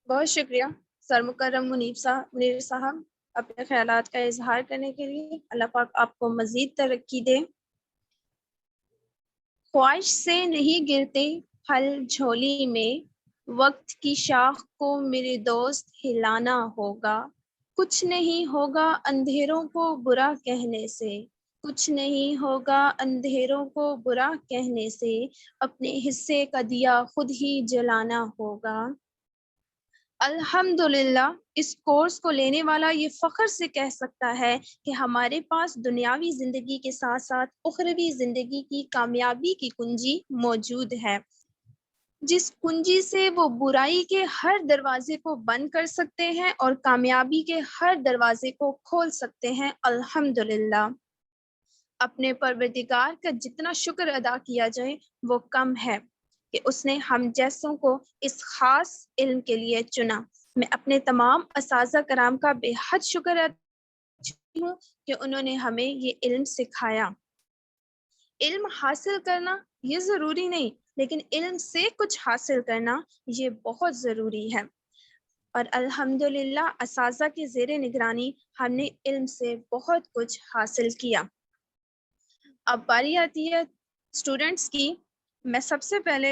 بہت شکریہ سر مکرم منیر صاحب اپنے خیالات کا اظہار کرنے کے لیے. اللہ پاک آپ کو مزید ترقی دے. خواہش سے نہیں گرتے پھل جھولی میں, وقت کی شاخ کو میرے دوست ہلانا ہوگا. کچھ نہیں ہوگا اندھیروں کو برا کہنے سے، کچھ نہیں ہوگا اندھیروں کو برا کہنے سے، اپنے حصے کا دیا خود ہی جلانا ہوگا۔ الحمدللہ اس کورس کو لینے والا یہ فخر سے کہہ سکتا ہے کہ ہمارے پاس دنیاوی زندگی کے ساتھ ساتھ اخروی زندگی کی کامیابی کی کنجی موجود ہے، جس کنجی سے وہ برائی کے ہر دروازے کو بند کر سکتے ہیں اور کامیابی کے ہر دروازے کو کھول سکتے ہیں۔ الحمدللہ اپنے پروردگار کا جتنا شکر ادا کیا جائے وہ کم ہے کہ اس نے ہم جیسوں کو اس خاص علم کے لیے چنا۔ میں اپنے تمام اساتذہ کرام کا بے حد شکر ادا کرتی ہوں کہ انہوں نے ہمیں یہ علم سکھایا۔ علم حاصل کرنا یہ ضروری نہیں، لیکن علم سے کچھ حاصل کرنا یہ بہت ضروری ہے، اور الحمدللہ اساتذہ کے زیر نگرانی ہم نے علم سے بہت کچھ حاصل کیا۔ اب باری آتی ہے اسٹوڈنٹس کی۔ میں سب سے پہلے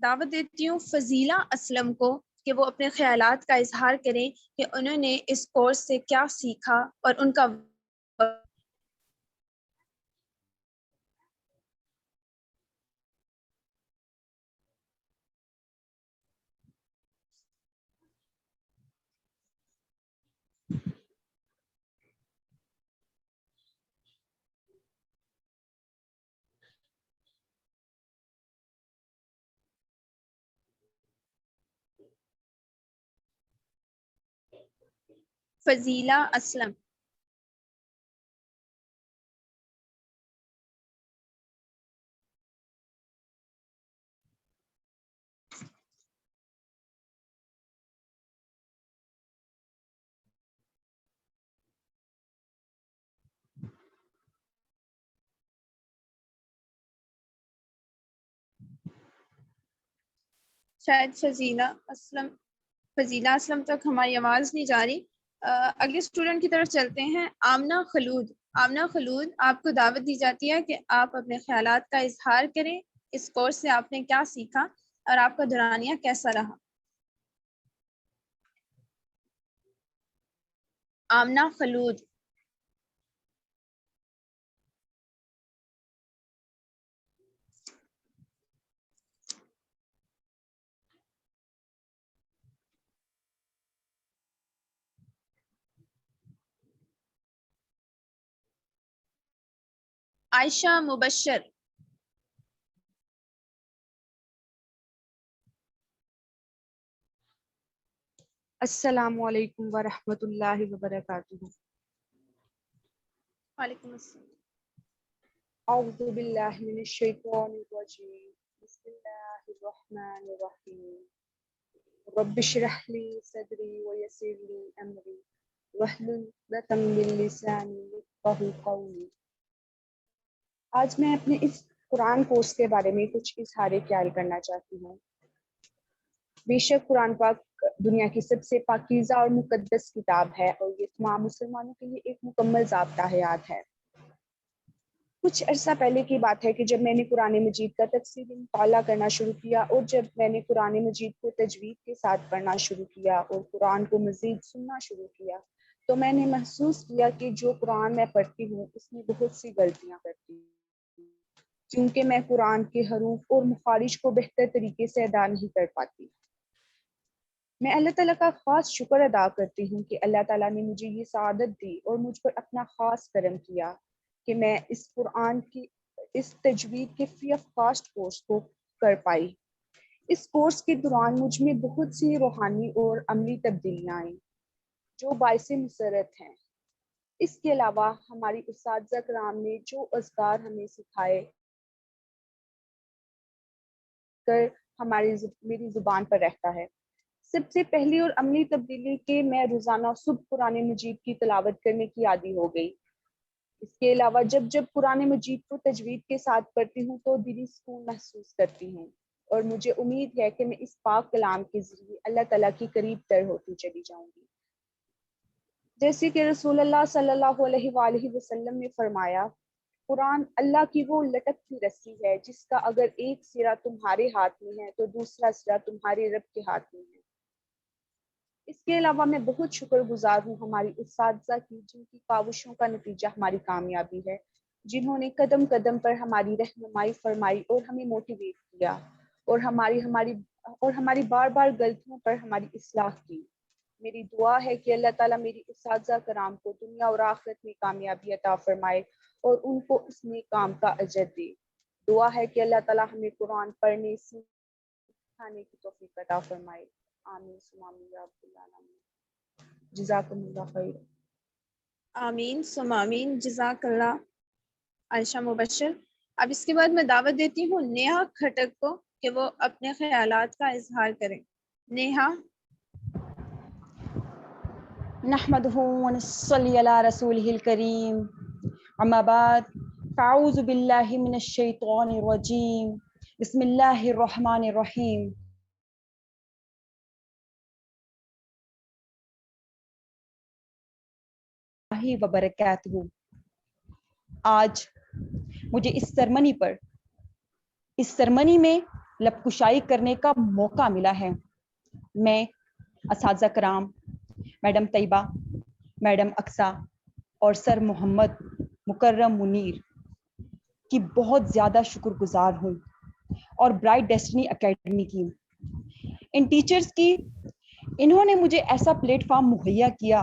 دعوت دیتی ہوں فضیلہ اسلم کو کہ وہ اپنے خیالات کا اظہار کریں کہ انہوں نے اس کورس سے کیا سیکھا اور ان کا فضیلہ اسلم۔ شاید فضیلہ اسلم تک ہماری آواز نہیں جا رہی۔ اگلے اسٹوڈنٹ کی طرف چلتے ہیں، آمنہ خلود۔ آمنہ خلود، آپ کو دعوت دی جاتی ہے کہ آپ اپنے خیالات کا اظہار کریں، اس کورس سے آپ نے کیا سیکھا اور آپ کا دورانیہ کیسا رہا۔ آمنہ خلود۔ عائشہ مبشر۔ السلام علیکم ورحمۃ اللہ وبرکاتہ۔ وعلیکم السلام۔ اعوذ باللہ من الشیطان الرجیم، بسم اللہ الرحمن الرحیم، رب اشرح لی صدری ویسر لی امری واحلل عقدۃ من لسانی یفقہوا قولی۔ آج میں اپنے اس قرآن کورس کے بارے میں کچھ اظہار خیال کرنا چاہتی ہوں۔ بے شک قرآن پاک دنیا کی سب سے پاکیزہ اور مقدس کتاب ہے، اور یہ تمام مسلمانوں کے لیے ایک مکمل ضابطہ حیات ہے۔ کچھ عرصہ پہلے کی بات ہے کہ جب میں نے قرآن مجید کا تفصیلی مطالعہ کرنا شروع کیا، اور جب میں نے قرآن مجید کو تجوید کے ساتھ پڑھنا شروع کیا اور قرآن کو مزید سننا شروع کیا، تو میں نے محسوس کیا کہ جو قرآن میں پڑھتی ہوں اس میں بہت سی غلطیاں کرتی ہوں، کیونکہ میں قرآن کے حروف اور مخارج کو بہتر طریقے سے ادا نہیں کر پاتی۔ میں اللہ تعالیٰ کا خاص شکر ادا کرتی ہوں کہ اللہ تعالیٰ نے مجھے یہ سعادت دی اور مجھ پر اپنا خاص کرم کیا کہ میں اس قرآن کی اس تجوید کے فری آف کاسٹ کورس کو کر پائی۔ اس کورس کے دوران مجھ میں بہت سی روحانی اور عملی تبدیلیاں آئیں جو باعث مسرت ہیں۔ اس کے علاوہ ہماری اساتذہ کرام نے جو اذکار ہمیں سکھائے کر میری زبان پر رہتا ہے۔ سب سے پہلی اور عملی تبدیلی کہ میں روزانہ صبح قرآن مجید کی تلاوت کرنے کی عادی ہو گئی۔ اس کے علاوہ جب قرآن مجید کو تجوید کے ساتھ پڑھتی ہوں تو دلی سکون محسوس کرتی ہوں، اور مجھے امید ہے کہ میں اس پاک کلام کے ذریعے اللہ تعالیٰ کی قریب تر ہوتی چلی جاؤں گی۔ جیسے کہ رسول اللہ صلی اللہ علیہ وآلہ وسلم نے فرمایا، قرآن اللہ کی وہ لٹکتی رسی ہے جس کا اگر ایک سرا تمہارے ہاتھ میں ہے تو دوسرا سرا تمہارے رب کے ہاتھ میں ہے۔ اس کے علاوہ میں بہت شکر گزار ہوں ہماری اساتذہ کی، جن کی کاوشوں کا نتیجہ ہماری کامیابی ہے، جنہوں نے قدم قدم پر ہماری رہنمائی فرمائی اور ہمیں موٹیویٹ کیا، اور ہماری بار بار غلطیوں پر ہماری اصلاح کی۔ میری دعا ہے کہ اللہ تعالیٰ میری اساتذہ کرام کو دنیا اور آخرت میں کامیابی عطا فرمائے اور ان کو اس نیک کام کا اجر دے۔ دعا ہے کہ اللہ تعالیٰ ہمیں قرآن پڑھنے سکھانے کی توفیق عطا فرمائے۔ آمین ثم آمین یا رب العالمین۔ جزاکم اللہ خیر۔ آمین ثم آمین، جزاک اللہ عائشہ مبشر۔ اب اس کے بعد میں دعوت دیتی ہوں نیہا کھٹک کو کہ وہ اپنے خیالات کا اظہار کریں۔ نیہا۔ نحمده ونصلي على رسوله الكريم اما بعد فاعوذ بالله من الشيطان الرجيم بسم الله الرحمن الرحيم وبرکاتہ۔ آج مجھے اس سرمنی میں لب کشائی کرنے کا موقع ملا ہے۔ میں اساتذہ کرام میڈم طیبہ، میڈم اقصیٰ اور سر محمد مکرم منیر کی بہت زیادہ شکر گزار ہوں، اور برائٹ ڈیسٹنی اکیڈمی کی، ان ٹیچرز کی۔ انہوں نے مجھے ایسا پلیٹ فارم مہیا کیا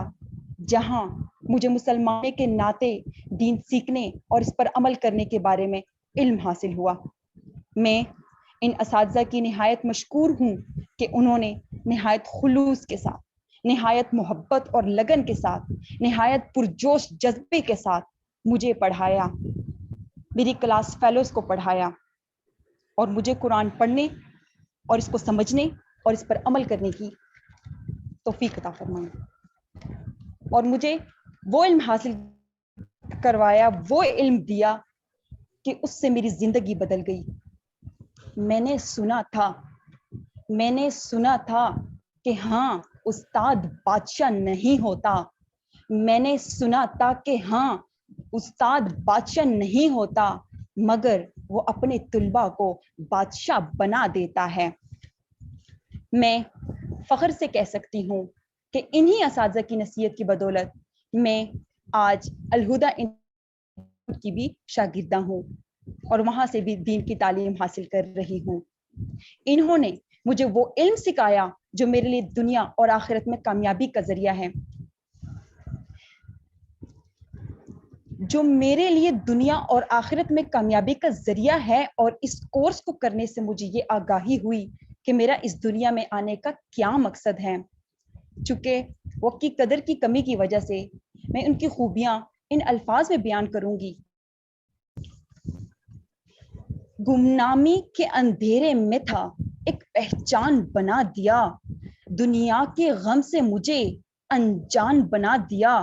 جہاں مجھے مسلمان کے ناطے دین سیکھنے اور اس پر عمل کرنے کے بارے میں علم حاصل ہوا۔ میں ان اساتذہ کی نہایت مشکور ہوں کہ انہوں نے نہایت خلوص کے ساتھ، نہایت محبت اور لگن کے ساتھ، نہایت پرجوش جذبے کے ساتھ مجھے پڑھایا، میری کلاس فیلوز کو پڑھایا، اور مجھے قرآن پڑھنے اور اس کو سمجھنے اور اس پر عمل کرنے کی توفیق عطا فرمائی، اور مجھے وہ علم حاصل کروایا، وہ علم دیا کہ اس سے میری زندگی بدل گئی۔ میں نے سنا تھا کہ ہاں استاد بادشاہ نہیں ہوتا، میں نے سنا تھا کہ ہاں استاد بادشاہ نہیں ہوتا، مگر وہ اپنے طلباء کو بادشاہ بنا دیتا ہے۔ میں فخر سے کہہ سکتی ہوں کہ انہی اساتذہ کی نصیحت کی بدولت میں آج الہدیٰ انسٹیٹیوٹ کی بھی شاگردہ ہوں، اور وہاں سے بھی دین کی تعلیم حاصل کر رہی ہوں۔ انہوں نے مجھے وہ علم سکھایا جو میرے لیے دنیا اور آخرت میں کامیابی کا ذریعہ ہے، اور اس کورس کو کرنے سے مجھے یہ آگاہی ہوئی کہ میرا اس دنیا میں آنے کا کیا مقصد ہے۔ چونکہ وقت کی قدر کی کمی کی وجہ سے میں ان کی خوبیاں ان الفاظ میں بیان کروں گی۔ گمنامی کے اندھیرے میں تھا، ایک پہچان بنا دیا، دنیا کے غم سے مجھے انجان بنا دیا۔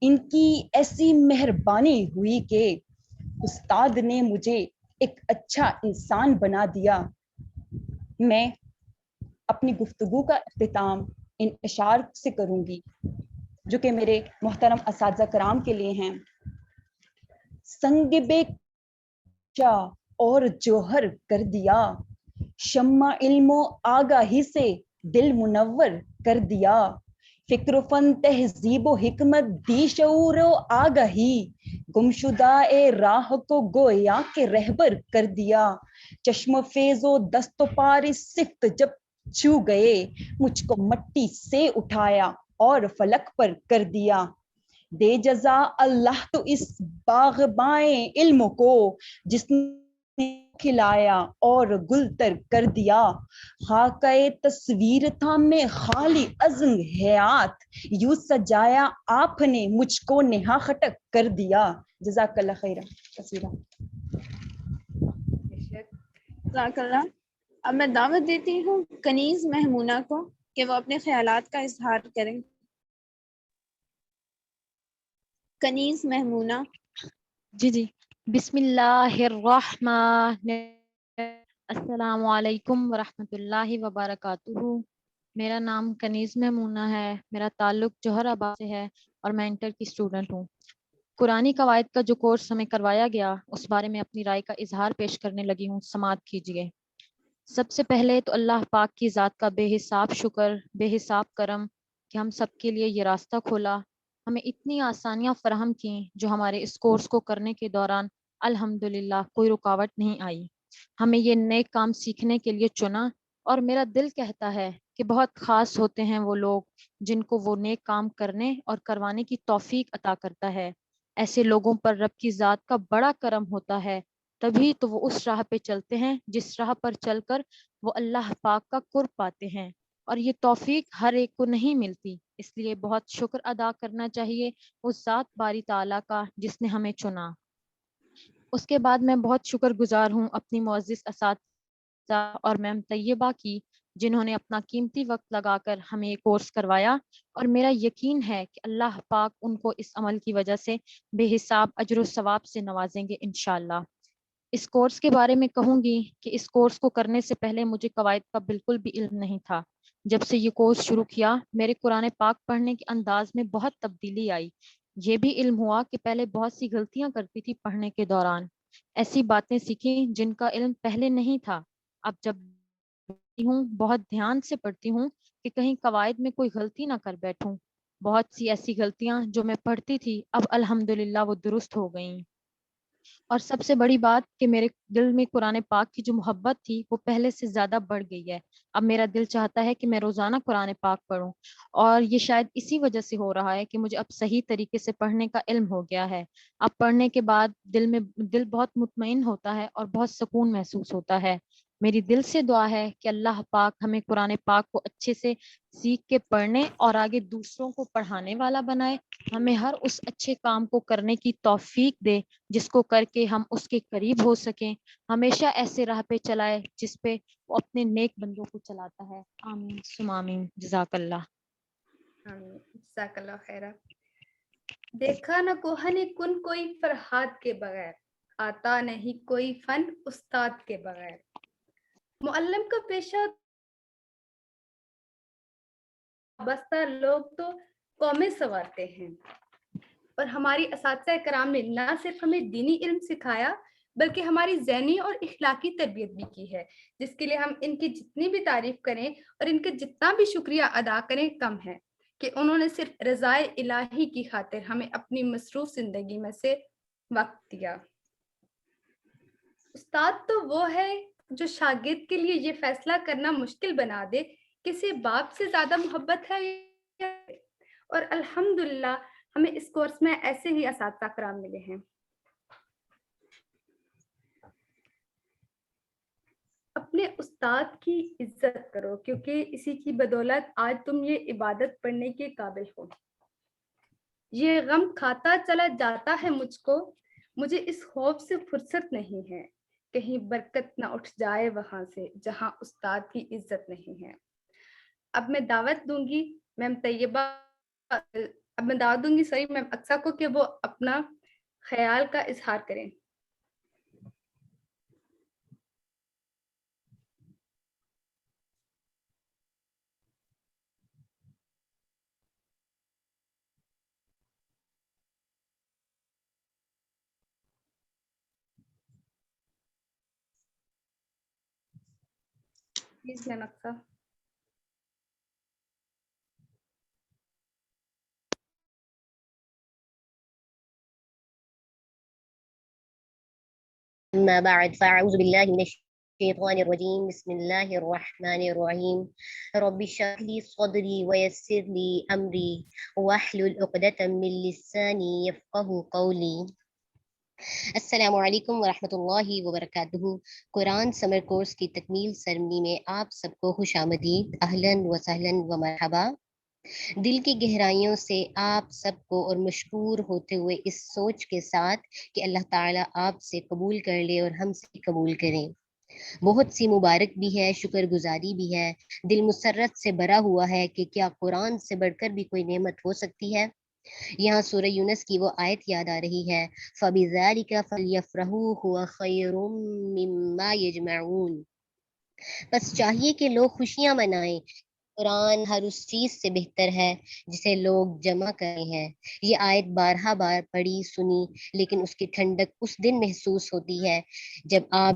ان کی ایسی مہربانی ہوئی کہ استاد نے مجھے ایک اچھا انسان بنا دیا۔ میں اپنی گفتگو کا اختتام ان اشعار سے کروں گی جو کہ میرے محترم اساتذہ کرام کے لیے ہیں۔ سنگ بے چا اور جوہر کر دیا، شمع علم و آگاہی سے دل منور کر دیا، فکر و فن تہذیب و حکمت دی شعور و آگاہی، گمشدہ راہ کو گویا کے رہبر کر دیا، چشم فیض و دست و پار صفت جب چھو گئے، مجھ کو مٹی سے اٹھایا اور فلک پر کر دیا۔ دے جزا اللہ تو اس باغبائیں علم کو جس نے کھلایا اور گل تر کر دیا، خاکہ تصویر تھا میں خالی ازنگ حیات، یوں سجایا آپ نے مجھ کو نہا خٹک کر دیا۔ جزاک اللہ خیرا کثیرا۔ جزاک اللہ۔ اب میں دعوت دیتی ہوں کنیز مہمونہ کو کہ وہ اپنے خیالات کا اظہار کریں۔ کنیز مہمونہ۔ جی بسم اللہ الرحمن السلام علیکم ورحمۃ اللہ وبرکاتہ۔ میرا نام کنیز مہمونہ ہے، میرا تعلق جوہر آباد سے ہے اور میں انٹر کی اسٹوڈنٹ ہوں۔ قرآنی قواعد کا جو کورس ہمیں کروایا گیا اس بارے میں اپنی رائے کا اظہار پیش کرنے لگی ہوں، سماعت کیجیے۔ سب سے پہلے تو اللہ پاک کی ذات کا بے حساب شکر، بے حساب کرم کہ ہم سب کے لیے یہ راستہ کھولا، ہمیں اتنی آسانیاں فراہم کیں جو ہمارے اس کورس کو کرنے کے دوران الحمدللہ کوئی رکاوٹ نہیں آئی۔ ہمیں یہ نیک کام سیکھنے کے لیے چنا، اور میرا دل کہتا ہے کہ بہت خاص ہوتے ہیں وہ لوگ جن کو وہ نیک کام کرنے اور کروانے کی توفیق عطا کرتا ہے۔ ایسے لوگوں پر رب کی ذات کا بڑا کرم ہوتا ہے، تبھی تو وہ اس راہ پہ چلتے ہیں جس راہ پر چل کر وہ اللہ پاک کا قرب پاتے ہیں، اور یہ توفیق ہر ایک کو نہیں ملتی۔ اس لیے بہت شکر ادا کرنا چاہیے اس ذات باری تعالیٰ کا جس نے ہمیں چنا۔ اس کے بعد میں بہت شکر گزار ہوں اپنی معزز اساتذہ اور میم طیبہ کی، جنہوں نے اپنا قیمتی وقت لگا کر ہمیں یہ کورس کروایا، اور میرا یقین ہے کہ اللہ پاک ان کو اس عمل کی وجہ سے بے حساب اجر و ثواب سے نوازیں گے انشاءاللہ۔ اس کورس کے بارے میں کہوں گی کہ اس کورس کو کرنے سے پہلے مجھے قواعد کا بالکل بھی علم نہیں تھا۔ جب سے یہ کورس شروع کیا میرے قرآن پاک پڑھنے کے انداز میں بہت تبدیلی آئی۔ یہ بھی علم ہوا کہ پہلے بہت سی غلطیاں کرتی تھی پڑھنے کے دوران، ایسی باتیں سیکھیں جن کا علم پہلے نہیں تھا۔ اب جب پڑھتی ہوں بہت دھیان سے پڑھتی ہوں کہ کہیں قواعد میں کوئی غلطی نہ کر بیٹھوں۔ بہت سی ایسی غلطیاں جو میں پڑھتی تھی اب الحمدللہ وہ درست ہو گئیں۔ اور سب سے بڑی بات کہ میرے دل میں قرآن پاک کی جو محبت تھی وہ پہلے سے زیادہ بڑھ گئی ہے۔ اب میرا دل چاہتا ہے کہ میں روزانہ قرآن پاک پڑھوں، اور یہ شاید اسی وجہ سے ہو رہا ہے کہ مجھے اب صحیح طریقے سے پڑھنے کا علم ہو گیا ہے۔ اب پڑھنے کے بعد دل بہت مطمئن ہوتا ہے اور بہت سکون محسوس ہوتا ہے۔ میری دل سے دعا ہے کہ اللہ پاک ہمیں قرآن پاک کو اچھے سے سیکھ کے پڑھنے اور آگے دوسروں کو پڑھانے والا بنائے، ہمیں ہر اس اچھے کام کو کرنے کی توفیق دے جس کو کر کے ہم اس کے قریب ہو سکیں، ہمیشہ ایسے راہ پہ چلائے جس پہ وہ اپنے نیک بندوں کو چلاتا ہے۔ آمین ثم آمین، جزاک اللہ۔ آمین، جزاک اللہ خیرہ۔ دیکھا نہ کوہن کن کوئی فرحات کے بغیر، آتا نہیں کوئی فن استاد کے بغیر۔ معلم کا پیشہ وابستہ لوگ تو قومیں سنوارتے ہیں، اور ہماری اساتذہ کرام نے نہ صرف ہمیں دینی علم سکھایا بلکہ ہماری ذہنی اور اخلاقی تربیت بھی کی ہے، جس کے لیے ہم ان کی جتنی بھی تعریف کریں اور ان کا جتنا بھی شکریہ ادا کریں کم ہے، کہ انہوں نے صرف رضائے الہی کی خاطر ہمیں اپنی مصروف زندگی میں سے وقت دیا۔ استاد تو وہ ہے جو شاگرد کے لیے یہ فیصلہ کرنا مشکل بنا دے کہ اسے باپ سے زیادہ محبت ہے، اور الحمدللہ ہمیں اس کورس میں ایسے ہی اساتذہ کرام ملے ہیں۔ اپنے استاد کی عزت کرو، کیونکہ اسی کی بدولت آج تم یہ عبادت پڑھنے کے قابل ہو۔ یہ غم کھاتا چلا جاتا ہے مجھ کو، مجھے اس خوف سے فرصت نہیں ہے کہیں برکت نہ اٹھ جائے وہاں سے جہاں استاد کی عزت نہیں ہے۔ اب میں دعوت دوں گی میم طیبہ، میم اقصیٰ کو کہ وہ اپنا خیال کا اظہار کریں۔ Please ma'am Aqsa. أما بعد فأعوذ بالله من الشيطان الرجيم بسم الله الرحمن الرحيم رب اشرح لي صدري ويسر لي أمري واحلل عقدة من لساني يفقهوا قولي۔ السلام علیکم ورحمۃ اللہ وبرکاتہ۔ قرآن سمر کورس کی تکمیل سرمنی میں آپ سب کو خوش آمدید، اہلاً و سہلاً و مرحبا۔ دل کی گہرائیوں سے آپ سب کو اور مشکور ہوتے ہوئے اس سوچ کے ساتھ کہ اللہ تعالیٰ آپ سے قبول کر لے اور ہم سے قبول کریں، بہت سی مبارک بھی ہے، شکر گزاری بھی ہے، دل مسرت سے بھرا ہوا ہے کہ کیا قرآن سے بڑھ کر بھی کوئی نعمت ہو سکتی ہے۔ یہاں سورہ یونس کی وہ آیت یاد آ رہی ہے، فَبِذَلِكَ فَلْيَفْرَحُوا هُوَ خَيْرٌ مِّمَّا يَجْمَعُونَ۔ بس چاہیے کہ لوگ خوشیاں منائیں، قرآن ہر اس چیز سے بہتر ہے جسے لوگ جمع کرے ہیں۔ یہ آیت بارہا بار پڑھی سنی، لیکن اس کی ٹھنڈک اس دن محسوس ہوتی ہے جب آپ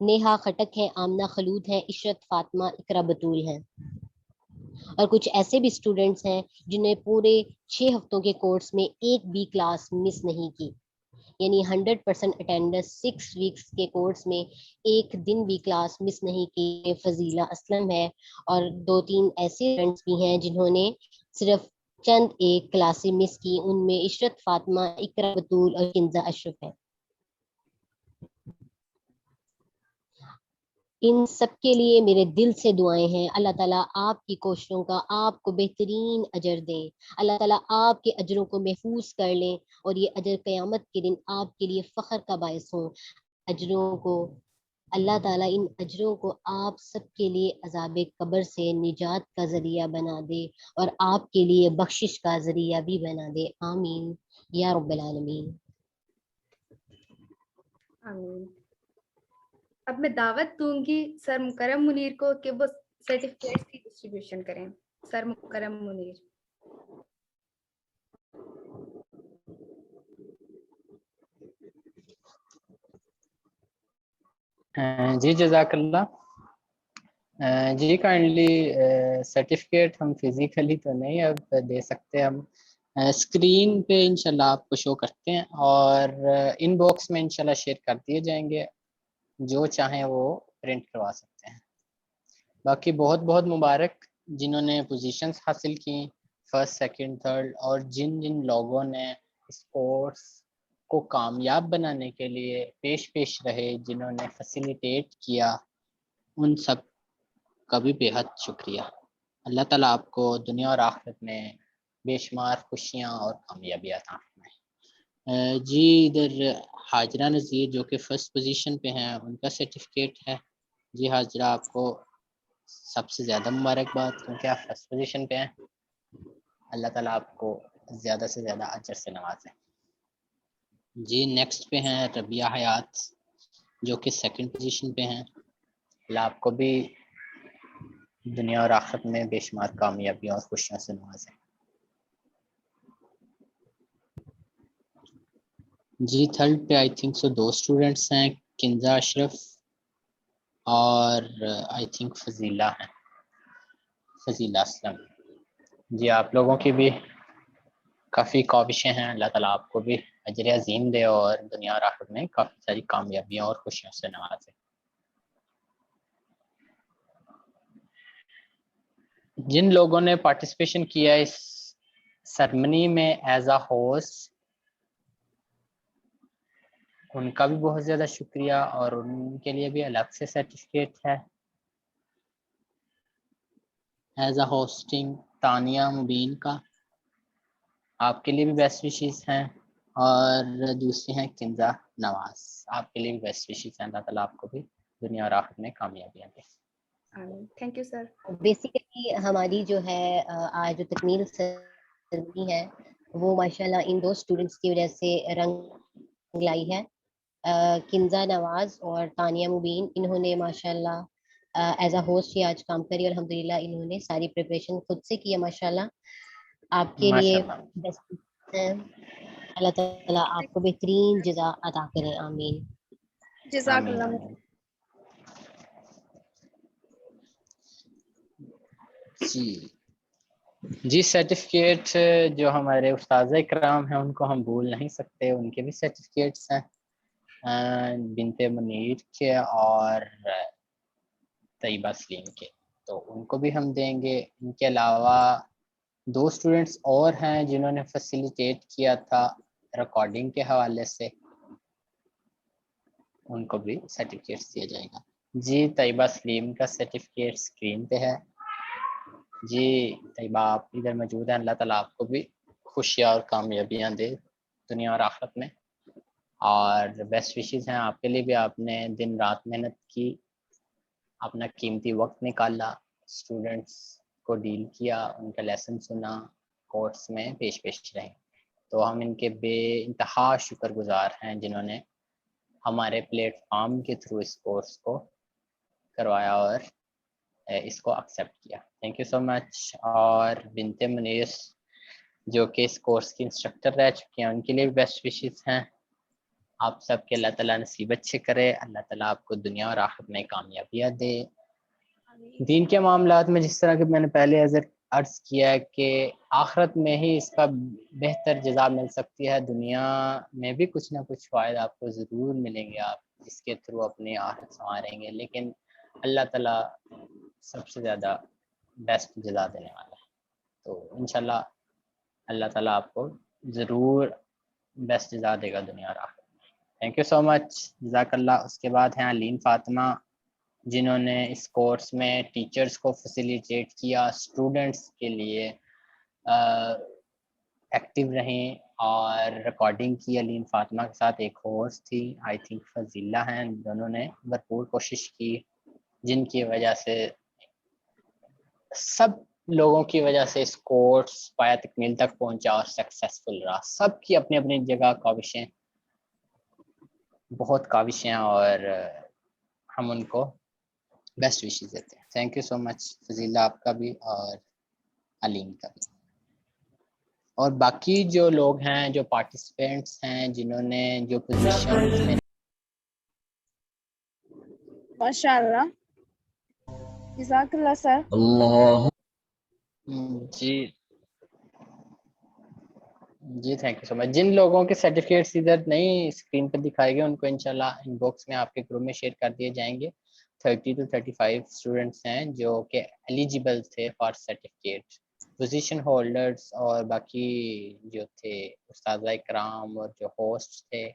نیہا خٹک ہیں, آمنہ خلود ہیں, عشرت فاطمہ, اقرا بطول ہیں. اور کچھ ایسے بھی اسٹوڈینٹس ہیں جنہیں پورے 6 ہفتوں کے کورس میں ایک بھی کلاس مس نہیں کی, یعنی 100% اٹینڈنس 6 ویکس کے کورس میں ایک دن بھی کلاس مس نہیں کی. فضیلہ اسلم ہے, اور 2-3 ایسے فرینڈس بھی ہیں جنہوں نے صرف چند ایک کلاسیں مس کی. ان میں عشرت فاطمہ, اقرا بطول اور کنزہ اشرف ہے. ان سب کے لیے میرے دل سے دعائیں ہیں. اللہ تعالیٰ آپ کی کوششوں کا آپ کو بہترین اجر دیں. اللہ تعالیٰ آپ کے اجروں کو محفوظ کر لیں, اور یہ اجر قیامت کے دن آپ کے لیے فخر کا باعث ہوں. اجروں کو اللہ تعالیٰ ان اجروں کو آپ سب کے لیے عذاب قبر سے نجات کا ذریعہ بنا دے, اور آپ کے لیے بخشش کا ذریعہ بھی بنا دے. آمین یا رب العالمین. آمین. اب میں دعوت دوں گی سر مکرم منیر کو کہ وہ سرٹیفکیٹس کی ڈسٹریبیوشن کریں. سر مکرم منیر. جی جزاک اللہ. جی کائنڈلی سرٹیفکیٹ ہم فزیکلی تو نہیں اب دے سکتے, ہم اسکرین پہ انشاءاللہ آپ کو شو کرتے ہیں, اور ان باکس میں انشاءاللہ شیئر کر دیے جائیں گے. جو چاہیں وہ پرنٹ کروا سکتے ہیں. باقی بہت بہت مبارک جنہوں نے پوزیشنز حاصل کی, فرسٹ, سیکنڈ, تھرڈ, اور جن جن لوگوں نے اس کورس کو کامیاب بنانے کے لیے پیش رہے, جنہوں نے فیسیلیٹیٹ کیا, ان سب کا بھی بے حد شکریہ. اللہ تعالیٰ آپ کو دنیا اور آخرت میں بے شمار خوشیاں اور کامیابی عطا فرمائے. جی ادھر حاجرہ نذیر جو کہ فرسٹ پوزیشن پہ ہیں, ان کا سرٹیفکیٹ ہے. جی حاجرہ آپ کو سب سے زیادہ مبارکباد, کیونکہ آپ فرسٹ پوزیشن پہ ہیں. اللہ تعالیٰ آپ کو زیادہ سے زیادہ اجر سے نوازے. جی نیکسٹ پہ ہیں ربیہ حیات جو کہ سیکنڈ پوزیشن پہ ہیں. اللہ آپ کو بھی دنیا اور آخرت میں بے شمار کامیابیوں اور خوشیوں سے نوازے. جی تھرڈ پہ آئی تھنک سو 2 اسٹوڈنٹس ہیں, کنزہ اشرف اور آئی تھنک فضیلہ ہیں, فضیلہ اسلم. جی آپ لوگوں کی بھی کافی کاوشیں ہیں. اللہ تعالیٰ آپ کو بھی اجر عظیم دے اور دنیا اور آخرت میں کافی ساری کامیابیوں اور خوشیوں سے نوازے. جن لوگوں نے پارٹیسپیشن کیا اس سرمنی میں ایز اے ہوسٹ, ان کا بھی بہت زیادہ شکریہ, اور ان کے لیے بھی الگ سے سرٹیفکیٹ ہے. ایز اے ہوسٹنگ تانیہ مبین کا, آپ کے لیے بھی بیسٹ وشیز ہیں, اور دوسری ہیں کنزہ نواز, آپ کے لیے بھی بیسٹ وشیز ہیں. اللہ تعالیٰ آپ کو بھی دنیا اور آخرت میں کامیابیاں دے. Thank you sir. بیسیکلی ہماری جو ہے آج جو تکمیل سرمنی ہے وہ ماشاءاللہ ان 2 اسٹوڈنٹس کی وجہ سے رنگ لائی ہے. کنزہ نواز اور تانیہ مبین, انہوں نے ماشاءاللہ ایز اے ہوسٹ ہی آج کام کری, اور الحمدللہ انہوں نے ساری پریپریشن خود سے کی ہے. ماشاءاللہ آپ کے لیے بیسٹ ہے. اللہ تعالیٰ آپ کو بہترین جزا عطا کرے. آمین. جزاک اللہ. جی سرٹیفکیٹ جو ہمارے استاذہ کرام ہیں ان کو ہم بھول نہیں سکتے, ان کے بھی سرٹیفکیٹس ہیں, بنت منیر کے اور طیبہ سلیم کے, تو ان کو بھی ہم دیں گے. ان کے علاوہ 2 اسٹوڈنٹس اور ہیں جنہوں نے فیسیلیٹیٹ کیا تھا ریکارڈنگ کے حوالے سے, ان کو بھی سرٹیفکیٹس دیا جائے گا. جی طیبہ سلیم کا سرٹیفکیٹ اسکرین پہ ہے. جی طیبہ آپ ادھر موجود ہیں, اللہ تعالیٰ آپ کو بھی خوشیاں اور کامیابیاں دے دنیا اور آخرت میں, اور بیسٹ وشیز ہیں آپ کے لیے بھی. آپ نے دن رات محنت کی, اپنا قیمتی وقت نکالا, اسٹوڈنٹس کو ڈیل کیا, ان کا لیسن سنا, کورس میں پیش رہے. تو ہم ان کے بے انتہا شکر گزار ہیں جنہوں نے ہمارے پلیٹ فارم کے تھرو اس کورس کو کروایا اور اس کو ایکسیپٹ کیا. تھینک یو سو مچ. اور بنت منیر جو کہ اس کورس کی انسٹرکٹر رہ چکی ہیں, ان کے لیے بھی بیسٹ وشیز ہیں. آپ سب کے اللہ تعالیٰ نصیب اچھے کرے، اللہ تعالیٰ آپ کو دنیا اور آخرت میں کامیابیاں دے۔ دین کے معاملات میں جس طرح کہ میں نے پہلے عرض کیا ہے کہ آخرت میں ہی اس کا بہتر جزا مل سکتی ہے، دنیا میں بھی کچھ نہ کچھ فائدہ آپ کو ضرور ملیں گے، آپ جس کے تھرو اپنی آخرت سنواریں گے، لیکن اللہ تعالیٰ سب سے زیادہ بیسٹ جزا دینے والا ہے۔ تو انشاءاللہ اللہ تعالیٰ آپ کو ضرور بیسٹ جزا دے گا دنیا اور آخرت میں۔ تھینک یو سو مچ، جزاک اللہ۔ اس کے بعد ہیں علیم فاطمہ، جنہوں نے اس کورس میں ٹیچرز کو فیسیلیٹیٹ کیا، اسٹوڈنٹس کے لیے ایکٹیو رہیں اور ریکارڈنگ کی۔ علیم فاطمہ کے ساتھ ایک کورس تھی، آئی تھنک فضیلہ ہیں، دونوں نے بھرپور کوشش کی، جن کی وجہ سے سب لوگوں کی وجہ سے اس کورس پایا تکمیل تک پہنچا اور سکسیسفل رہا۔ سب کی اپنی اپنی جگہ کاوشیں، بہت کاوشیں، اور ہم ان کو بیسٹ وشز دیتے ہیں۔ تھینک یو سو مچ فضیلہ، آپ کا بھی اور علیم کا بھی، اور باقی جو لوگ ہیں، جو پارٹیسپینٹس ہیں، جنہوں نے جو پوزیشن میں ماشاء اللہ، جزاک اللہ سر۔ جی تھینک یو سو مچ۔ جن لوگوں کے سرٹیفکیٹس ادھر نہیں اسکرین پہ دکھائے گئے، ان کو انشاءاللہ ان باکس میں آپ کے گروپ میں شیئر کر دیے جائیں گے۔ 30 to 35 اسٹوڈنٹس ہیں جو کہ ایلیجیبل تھے فار سرٹیفکیٹ، پوزیشن ہولڈرز اور باقی جو تھے اساتذہ کرام اور جو ہوسٹ تھے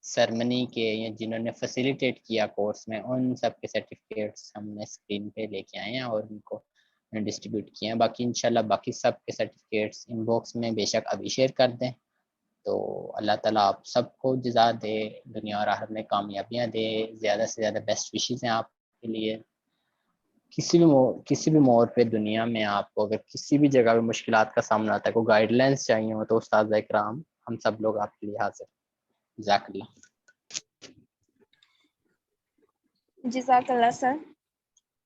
سرمنی کے، یا جنہوں نے فیسیلیٹیٹ کیا کورس میں، ان سب کے سرٹیفکیٹس ہم نے اسکرین پہ لے کے آئے ہیں اور ان کو ڈسٹریبیوٹ کیے ہیں۔ باقی انشاءاللہ باقی سب کے سرٹیفکیٹس ان باکس میں بے شک ابھی شیئر کر دیں۔ تو اللہ تعالیٰ آپ سب کو جزا دے، دنیا اور آخرت میں کامیابیاں دے، زیادہ سے زیادہ بیسٹ وشیز ہیں آپ کے لیے۔ کسی بھی موڑ پہ دنیا میں آپ کو اگر کسی بھی جگہ پہ مشکلات کا سامنا آتا ہے، کوئی گائیڈ لائنس چاہیے ہو، تو استاد اکرام ہم سب لوگ آپ کے لیے حاضر ہیں۔ جزاک اللہ۔ جزاک اللہ سر۔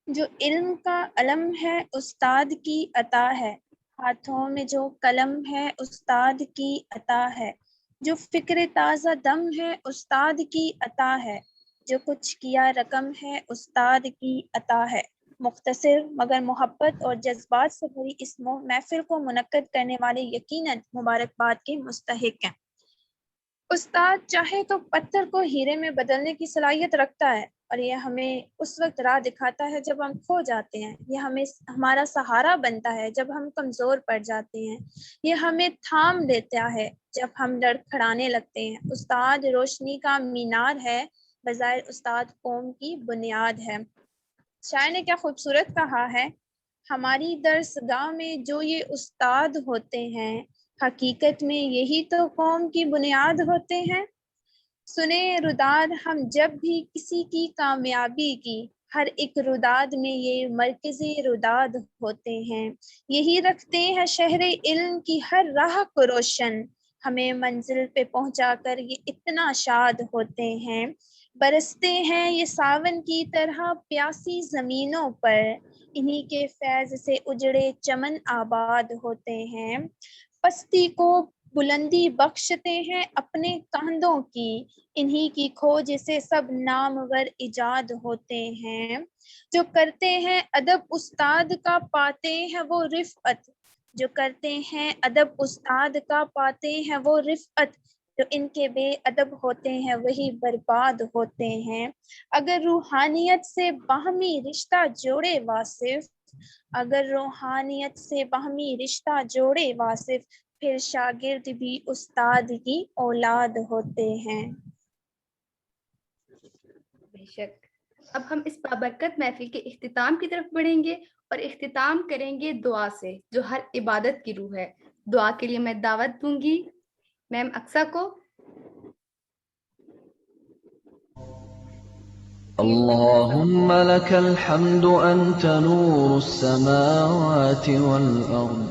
جو علم کا علم ہے استاد کی عطا ہے، ہاتھوں میں جو قلم ہے استاد کی عطا ہے، جو فکر تازہ دم ہے استاد کی عطا ہے، جو کچھ کیا رقم ہے استاد کی عطا ہے۔ مختصر مگر محبت اور جذبات سے بھری اس محفل کو منعقد کرنے والے یقیناً مبارکباد کے مستحق ہیں۔ استاد چاہے تو پتھر کو ہیرے میں بدلنے کی صلاحیت رکھتا ہے، اور یہ ہمیں اس وقت راہ دکھاتا ہے جب ہم کھو جاتے ہیں، یہ ہمیں ہمارا سہارا بنتا ہے جب ہم کمزور پڑ جاتے ہیں، یہ ہمیں تھام لیتا ہے جب ہم لڑکھڑانے لگتے ہیں۔ استاد روشنی کا مینار ہے، بظاہر استاد قوم کی بنیاد ہے۔ شاعر نے کیا خوبصورت کہا ہے، ہماری درسگاہ میں جو یہ استاد ہوتے ہیں، حقیقت میں یہی تو قوم کی بنیاد ہوتے ہیں۔ سنے روداد ہم جب بھی کسی کی کامیابی کی، ہر ایک روداد میں یہ مرکزی روداد ہوتے ہیں، یہی رکھتے ہیں شہر علم کی ہر راہ کو روشن، ہمیں منزل پہ پہنچا کر یہ اتنا شاد ہوتے ہیں۔ برستے ہیں یہ ساون کی طرح پیاسی زمینوں پر، انہی کے فیض سے اجڑے چمن آباد ہوتے ہیں۔ پستی کو بلندی بخشتے ہیں اپنے کاندھوں کی، انہی کی کھوج سے سب نامور ایجاد ہوتے ہیں۔ جو کرتے ہیں ادب استاد کا پاتے ہیں وہ رفعت، جو کرتے ہیں ادب استاد کا پاتے ہیں وہ رفعت، جو ان کے بے ادب ہوتے ہیں وہی برباد ہوتے ہیں۔ اگر روحانیت سے باہمی رشتہ جوڑے واصف، اگر روحانیت سے باہمی رشتہ جوڑے واصف، پھر شاگرد بھی استاد کی اولاد ہوتے ہیں۔ بے شک۔ اب ہم اس بابرکت محفل کے اختتام کی طرف بڑھیں گے اور اختتام کریں گے دعا سے، جو ہر عبادت کی روح ہے۔ دعا کے لیے میں دعوت دوں گی میم اقصیٰ کو۔ اللهم لك الحمد أنت نور السماوات والأرض.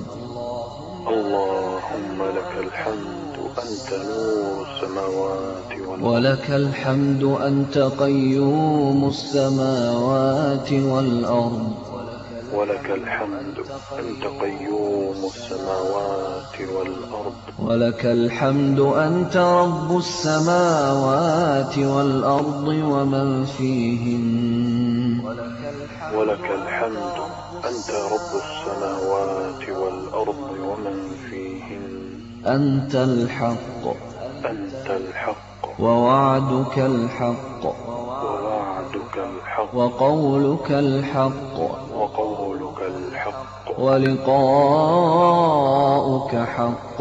اللهم لك الحمد أنت نور السماوات والأرض، ولك الحمد أنت قيوم السماوات والأرض، ولك الحمد أنت قيوم السماوات والأرض ولك الحمد أنت رب السماوات والأرض ومن فيهن ولك الحمد أنت رب السماوات والأرض ومن فيهن أنت الحق أنت الحق ووعدك الحق ووعدك الحق وقولك الحق وقولك الحق ولقاؤك حق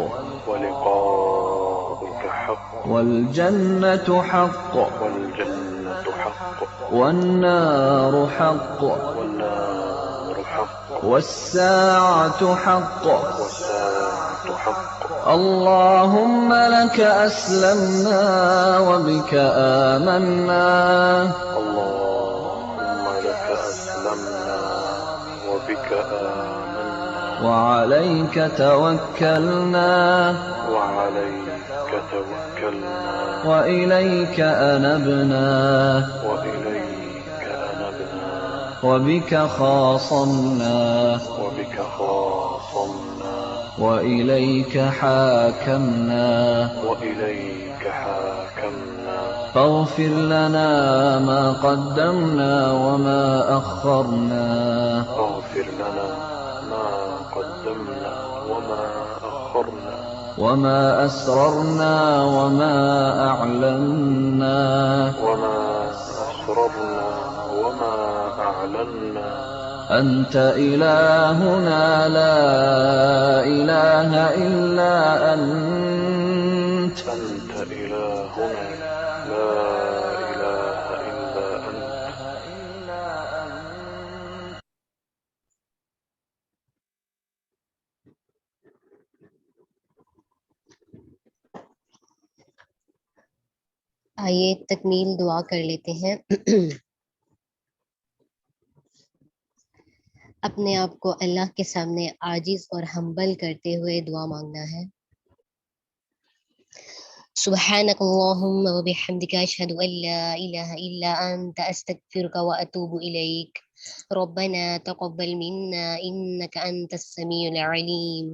ولقاؤك حق والجنة حق والجنة حق والنار حق والنار حق والساعة حق والساعة حق اللهم لك أسلمنا وبك آمنا اللهم لك أسلمنا وبك آمنا وعليك توكلنا وعليك توكلنا وإليك أنبنا وإليك أنبنا وبك خاصمنا وبك خاصمنا وإليك حاكمنا وإليك حاكمنا فاغفر لنا ما قدمنا وما أخرنا فاغفر لنا ما قدمنا وما أخرنا وما أسررنا وما أعلنا وما أسررنا وما أعلنا أنت إلهنا لا إله إلا أنت أنت إلهنا لا إله إلا أنت آئیے تکمیل دعا کر لیتے ہیں۔ اپنے آپ کو اللہ کے سامنے عاجز اور ہمبل کرتے ہوئے دعا مانگنا ہے۔ سبحانك اللهم وبحمدك أشهد أن لا إله إلا أنت أستغفرك وأتوب إليك ربنا تقبل منا إنك أنت السميع العليم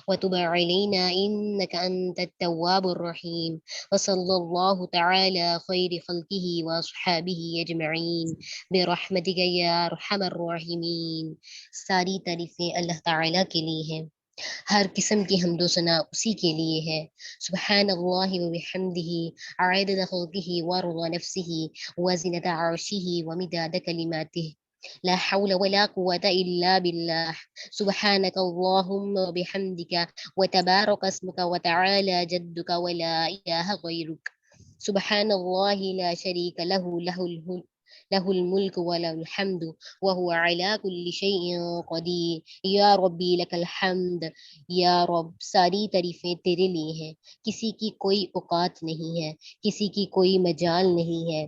وتب علينا إنك أنت التواب الرحيم وصلى الله تعالى خير خلقه وأصحابه أجمعين برحمتك يا أرحم الراحمين۔ ساری تعریفیں اللہ تعالیٰ کے لیے ہیں، ہر قسم کی حمد و ثنا اسی کے لیے ہے۔ سبحان اللہ و بحمدہ عدد خلقہ ورضا نفسہ وزنۃ عرشہ ومداد کلماتہ لا حول ولا قوة إلا بالله سبحانك اللهم وبحمدك وتبارك اسمك وتعالى جدك ولا إله غيرك سبحان الله لا شريك له له الملك وله الحمد وهو على كل شيء قدير یا ربی لک الحمد۔ یا رب ساری تعریفیں تیرے لیے ہیں، کسی کی کوئی اوقات نہیں ہے، کسی کی کوئی مجال نہیں ہے۔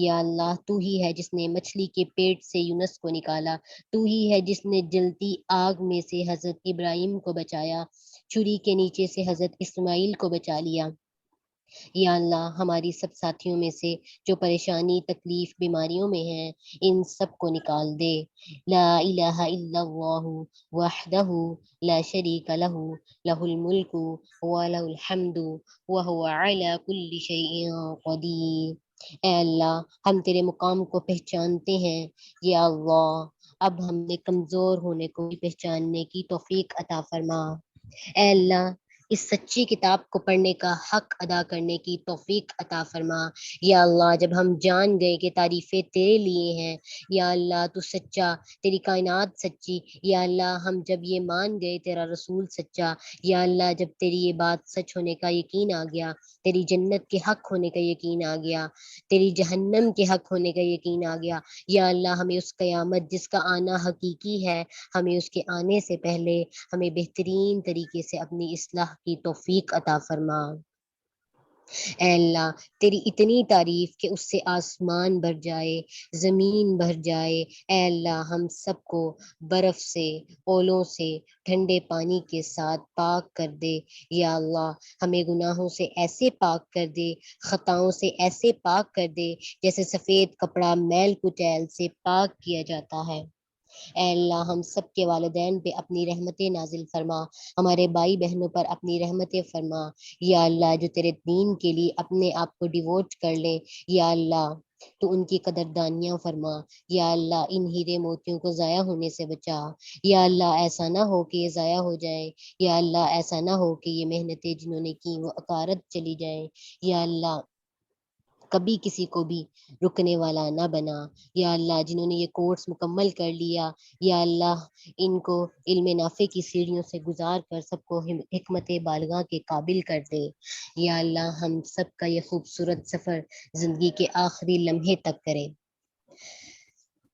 یا اللہ تو ہی ہے جس نے مچھلی کے پیٹ سے یونس کو نکالا، تو ہی ہے جس نے جلتی آگ میں سے حضرت ابراہیم کو بچایا، چھری کے نیچے سے حضرت اسماعیل کو بچا لیا۔ یا اللہ ہماری سب ساتھیوں میں سے جو پریشانی، تکلیف، بیماریوں میں ہیں ان سب کو نکال دے۔ لا الہ الا اللہ وحدہ لا شریک لہ لہ الملک ولہ الحمد وہو علی کل شیء قدیر۔ اے اللہ ہم تیرے مقام کو پہچانتے ہیں، یا اللہ اب ہمیں کمزور ہونے کو بھی پہچاننے کی توفیق عطا فرما۔ اے اللہ اس سچی کتاب کو پڑھنے کا حق ادا کرنے کی توفیق عطا فرما۔ یا اللہ جب ہم جان گئے کہ تعریفیں تیرے لیے ہیں، یا اللہ تو سچا، تیری کائنات سچی، یا اللہ ہم جب یہ مان گئے تیرا رسول سچا، یا اللہ جب تیری یہ بات سچ ہونے کا یقین آ گیا، تیری جنت کے حق ہونے کا یقین آ گیا، تیری جہنم کے حق ہونے کا یقین آ گیا، یا اللہ ہمیں اس قیامت جس کا آنا حقیقی ہے، ہمیں اس کے آنے سے پہلے ہمیں بہترین طریقے سے اپنی اصلاح کی توفیق عطا فرما۔ اے اللہ تیری اتنی تعریف کہ اس سے آسمان بھر جائے، زمین بھر جائے۔ اے اللہ ہم سب کو برف سے، اولوں سے، ٹھنڈے پانی کے ساتھ پاک کر دے۔ یا اللہ ہمیں گناہوں سے ایسے پاک کر دے، خطاؤں سے ایسے پاک کر دے جیسے سفید کپڑا میل کچیل سے پاک کیا جاتا ہے۔ اے اللہ ہم سب کے والدین پہ اپنی رحمتیں نازل فرما، ہمارے بھائی بہنوں پر اپنی رحمتیں فرما، یا اللہ جو تیرے دین کے لیے اپنے آپ کو ڈیووٹ کر لیں، یا اللہ تو ان کی قدردانیاں فرما، یا اللہ ان ہیرے موتیوں کو ضائع ہونے سے بچا، یا اللہ ایسا نہ ہو کہ یہ ضائع ہو جائیں، یا اللہ ایسا نہ ہو کہ یہ محنتیں جنہوں نے کی وہ اکارت چلی جائیں، یا اللہ کبھی کسی کو بھی رکنے والا نہ بنا، یا اللہ جنہوں نے یہ کورس مکمل کر لیا، یا اللہ ان کو علم نافع کی سیڑھیوں سے گزار کر سب کو حکمت بالغہ کے قابل کر دے، یا اللہ ہم سب کا یہ خوبصورت سفر زندگی کے آخری لمحے تک کرے،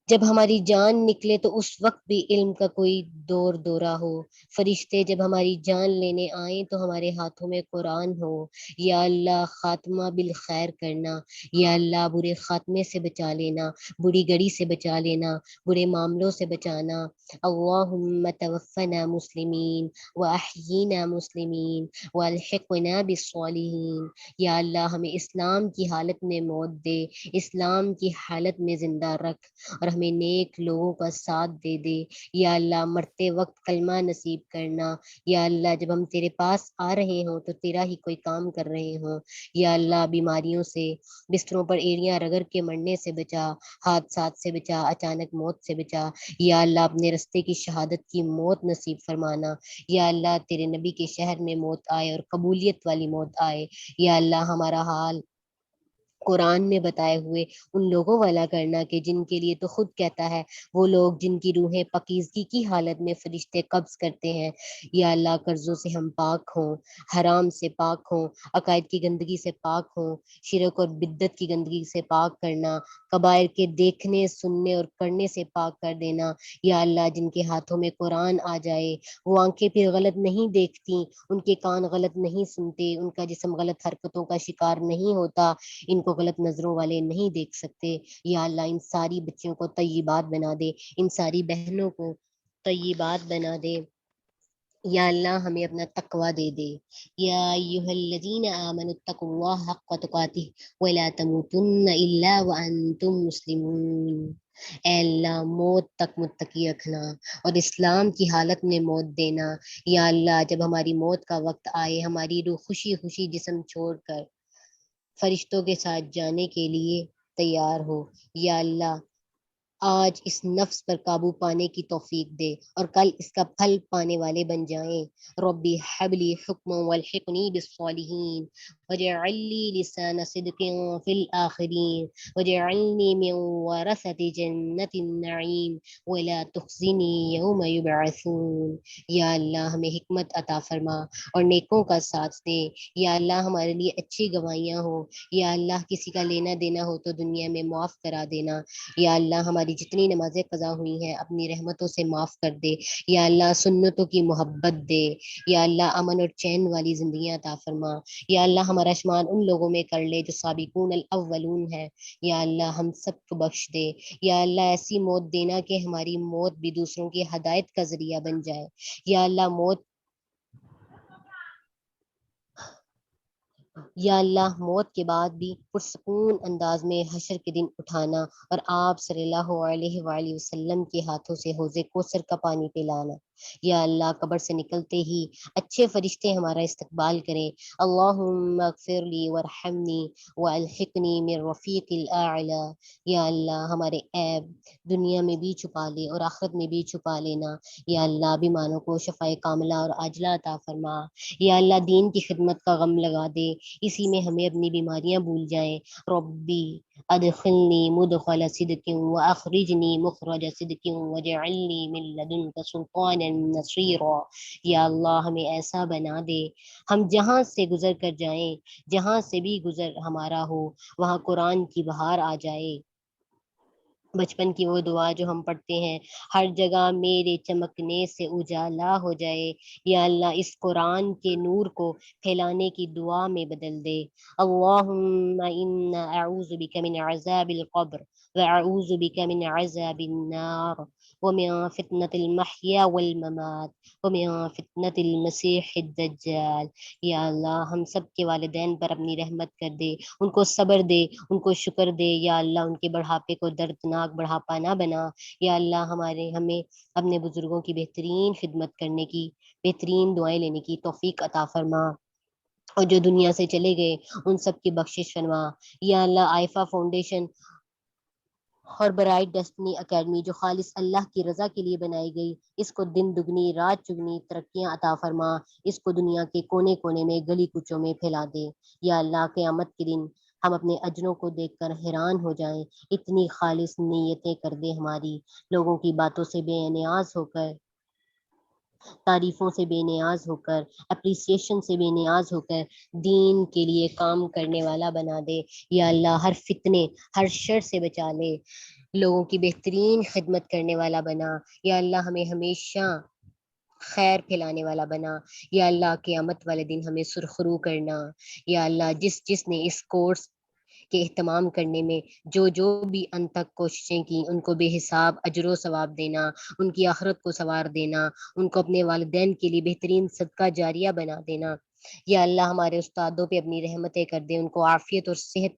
جب ہماری جان نکلے تو اس وقت بھی علم کا کوئی دور دورہ ہو، فرشتے جب ہماری جان لینے آئیں تو ہمارے ہاتھوں میں قرآن ہو، یا اللہ خاتمہ بالخیر کرنا، یا اللہ برے خاتمے سے بچا لینا، بری گھڑی سے بچا لینا، برے معاملوں سے بچانا، اللہم توفنا مسلمین واحیینا مسلمین والحقنا بالصالحین، یا اللہ ہمیں اسلام کی حالت میں موت دے، اسلام کی حالت میں زندہ رکھ، اور ہمیں نیک لوگوں کا ساتھ دے دے، یا اللہ مرتے وقت کلمہ نصیب کرنا، یا اللہ جب ہم تیرے پاس آ رہے ہوں تو تیرا ہی کوئی کام کر رہے ہوں، یا اللہ بیماریوں سے بستروں پر ایڑیاں رگڑ کے مرنے سے بچا، حادثات سے بچا، اچانک موت سے بچا، یا اللہ اپنے رستے کی شہادت کی موت نصیب فرمانا، یا اللہ تیرے نبی کے شہر میں موت آئے اور قبولیت والی موت آئے، یا اللہ ہمارا حال قرآن میں بتائے ہوئے ان لوگوں والا کرنا کہ جن کے لیے تو خود کہتا ہے وہ لوگ جن کی روحیں پاکیزگی کی حالت میں فرشتے قبض کرتے ہیں، یا اللہ قرضوں سے ہم پاک ہوں، حرام سے پاک ہوں، عقائد کی گندگی سے پاک ہوں، شرک اور بدعت کی گندگی سے پاک کرنا، کبائر کے دیکھنے سننے اور کرنے سے پاک کر دینا، یا اللہ جن کے ہاتھوں میں قرآن آ جائے وہ آنکھیں پھر غلط نہیں دیکھتی، ان کے کان غلط نہیں سنتے، ان کا جسم غلط حرکتوں کا شکار نہیں ہوتا، ان کو غلط نظروں والے نہیں دیکھ سکتے، یا اللہ ان ساری بچیوں کو طیبات بنا دے، ان ساری بہنوں کو طیبات بنا دے، یا اللہ ہمیں اپنا تقوی دے دے، یا ایھا الذین آمنوا اتقوا اللہ حق تقاتہ ولا تموتن الا وانتم مسلمون، اے اللہ موت تک متقی رکھنا اور اسلام کی حالت میں موت دینا، یا اللہ جب ہماری موت کا وقت آئے ہماری روح خوشی خوشی جسم چھوڑ کر فرشتوں کے ساتھ جانے کے لیے تیار ہو، یا اللہ آج اس نفس پر قابو پانے کی توفیق دے اور کل اس کا پھل پانے والے بن جائیں، ربی حب لی حکما والحقنی بالصالحین واجعل لی لسان صدق فی الآخرین واجعلنی من ورثۃ جنت النعیم ولا تخزنی یوم یبعثون، یا اللہ ہمیں حکمت عطا فرما اور نیکوں کا ساتھ دے، یا اللہ ہمارے لیے اچھی گواہیاں ہو، یا اللہ کسی کا لینا دینا ہو تو دنیا میں معاف کرا دینا، یا اللہ ہماری جتنی نمازیں قضا ہوئی ہیں اپنی رحمتوں سے معاف کر دے، یا اللہ سنتوں کی محبت دے، یا اللہ امن اور چین والی زندگیاں عطا فرما، یا اللہ ہمارا شمار ان لوگوں میں کر لے جو سابقون الاولون ہے، یا اللہ ہم سب کو بخش دے، یا اللہ ایسی موت دینا کہ ہماری موت بھی دوسروں کی ہدایت کا ذریعہ بن جائے، یا اللہ موت کے بعد بھی پرسکون انداز میں حشر کے دن اٹھانا اور آپ صلی اللہ علیہ وآلہ وسلم کے ہاتھوں سے حوض کوثر کا پانی پلانا، یا اللہ قبر سے نکلتے ہی اچھے فرشتے ہمارا استقبال کریں، اللہم اغفر لی وارحمنی والحقنی من رفیق الاعلی، یا اللہ ہمارے عیب دنیا میں بھی چھپا لے اور آخرت میں بھی چھپا لینا، یا اللہ بیماروں کو شفائے کاملہ اور عاجلہ عطا فرما، یا اللہ دین کی خدمت کا غم لگا دے، اسی میں ہمیں اپنی بیماریاں بھول جائیں، ربی ادخلنی مدخل صدق واخرجنی مخرج صدق واجعلنی من لدنک سلطانا نصیرا، یا اللہ ہمیں ایسا بنا دے ہم جہاں سے گزر کر جائیں، جہاں سے بھی گزر ہمارا ہو وہاں قرآن کی بہار آ جائے، بچپن کی وہ دعا جو ہم پڑھتے ہیں ہر جگہ میرے چمکنے سے اجالا ہو جائے، یا اللہ اس قرآن کے نور کو پھیلانے کی دعا میں بدل دے، اللہم انا اعوذ بک من عذاب القبر واعوذ بک من عذاب النار ومن فتنة المحیا والممات ومن فتنة المسیح الدجال، یا اللہ ہم سب کے والدین پر اپنی رحمت کر دے، ان کو صبر دے، ان کو شکر دے، یا اللہ ان کے بڑھاپے کو دردناک دردناک بڑھاپا نہ بنا. یا اللہ ہمیں اپنے بزرگوں کی بہترین خدمت کرنے کی، بہترین دعائیں لینے کی توفیق عطا فرما، اور جو دنیا سے چلے گئے ان سب کی بخشش فرما. یا اللہ آئفا فاؤنڈیشن اور برائٹ ڈیسٹنی اکیڈمی جو خالص اللہ کی رضا کے لیے بنائی گئی، اس کو دن دگنی رات چگنی ترقیاں عطا فرما، اس کو دنیا کے کونے کونے میں گلی کوچوں میں پھیلا دے. یا اللہ قیامت کے دن ہم اپنے اجروں کو دیکھ کر حیران ہو جائیں، اتنی خالص نیتیں کر دے ہماری، لوگوں کی باتوں سے بے نیاز ہو کر، تعریفوں سے بے نیاز ہو کر، اپریسیشن سے بے نیاز ہو کر دین کے لیے کام کرنے والا بنا دے. یا اللہ ہر فتنے ہر شر سے بچا لے، لوگوں کی بہترین خدمت کرنے والا بنا. یا اللہ ہمیں ہمیشہ خیر پھیلانے والا بنا. یا اللہ قیامت والے دن ہمیں سرخرو کرنا. یا اللہ جس نے اس کورس کے اہتمام کرنے میں جو بھی انت تک کوششیں کی، ان کو بے حساب اجر و ثواب دینا، ان کی آخرت کو سنوار دینا، ان کو اپنے والدین کے لیے بہترین صدقہ جاریہ بنا دینا. یا اللہ ہمارے استادوں پہ اپنی رحمتیں کر دے، ان کو عافیت اور صحت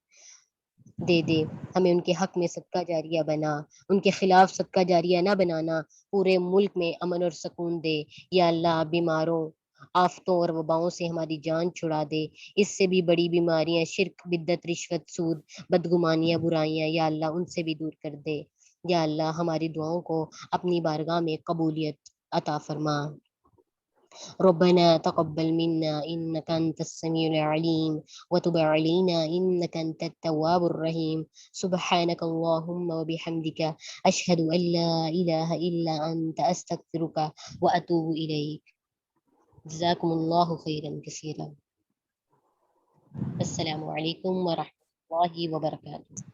دے دے، ہمیں ان کے حق میں صدقہ جاریہ بنا، ان کے خلاف صدقہ جاریہ نہ بنانا، پورے ملک میں امن اور سکون دے. یا اللہ بیماروں، آفتوں اور وباؤں سے ہماری جان چھڑا دے. اس سے بھی بڑی بیماریاں شرک، بدعت، رشوت، سود، بدگمانیاں، برائیاں، یا اللہ ان سے بھی دور کر دے. یا اللہ ہماری دعاؤں کو اپنی بارگاہ میں قبولیت عطا فرما. ربنا تقبل منا انك انت السميع العليم وتب علينا انك انت التواب الرحيم. سبحانك اللهم وبحمدك اشهد ان لا اله الا انت استغفرك واتوب اليك. جزاكم الله خيرا كثيرا. السلام عليكم ورحمة الله وبركاته.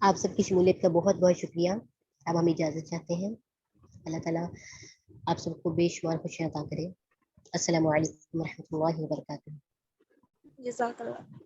آپ سب کی شمولیت کا بہت بہت شکریہ. اب ہم اجازت چاہتے ہیں. اللہ تعالیٰ آپ سب کو بے شمار خوشیاں عطا کرے. السلام علیکم ورحمۃ اللہ وبرکاتہ. جزاک اللہ.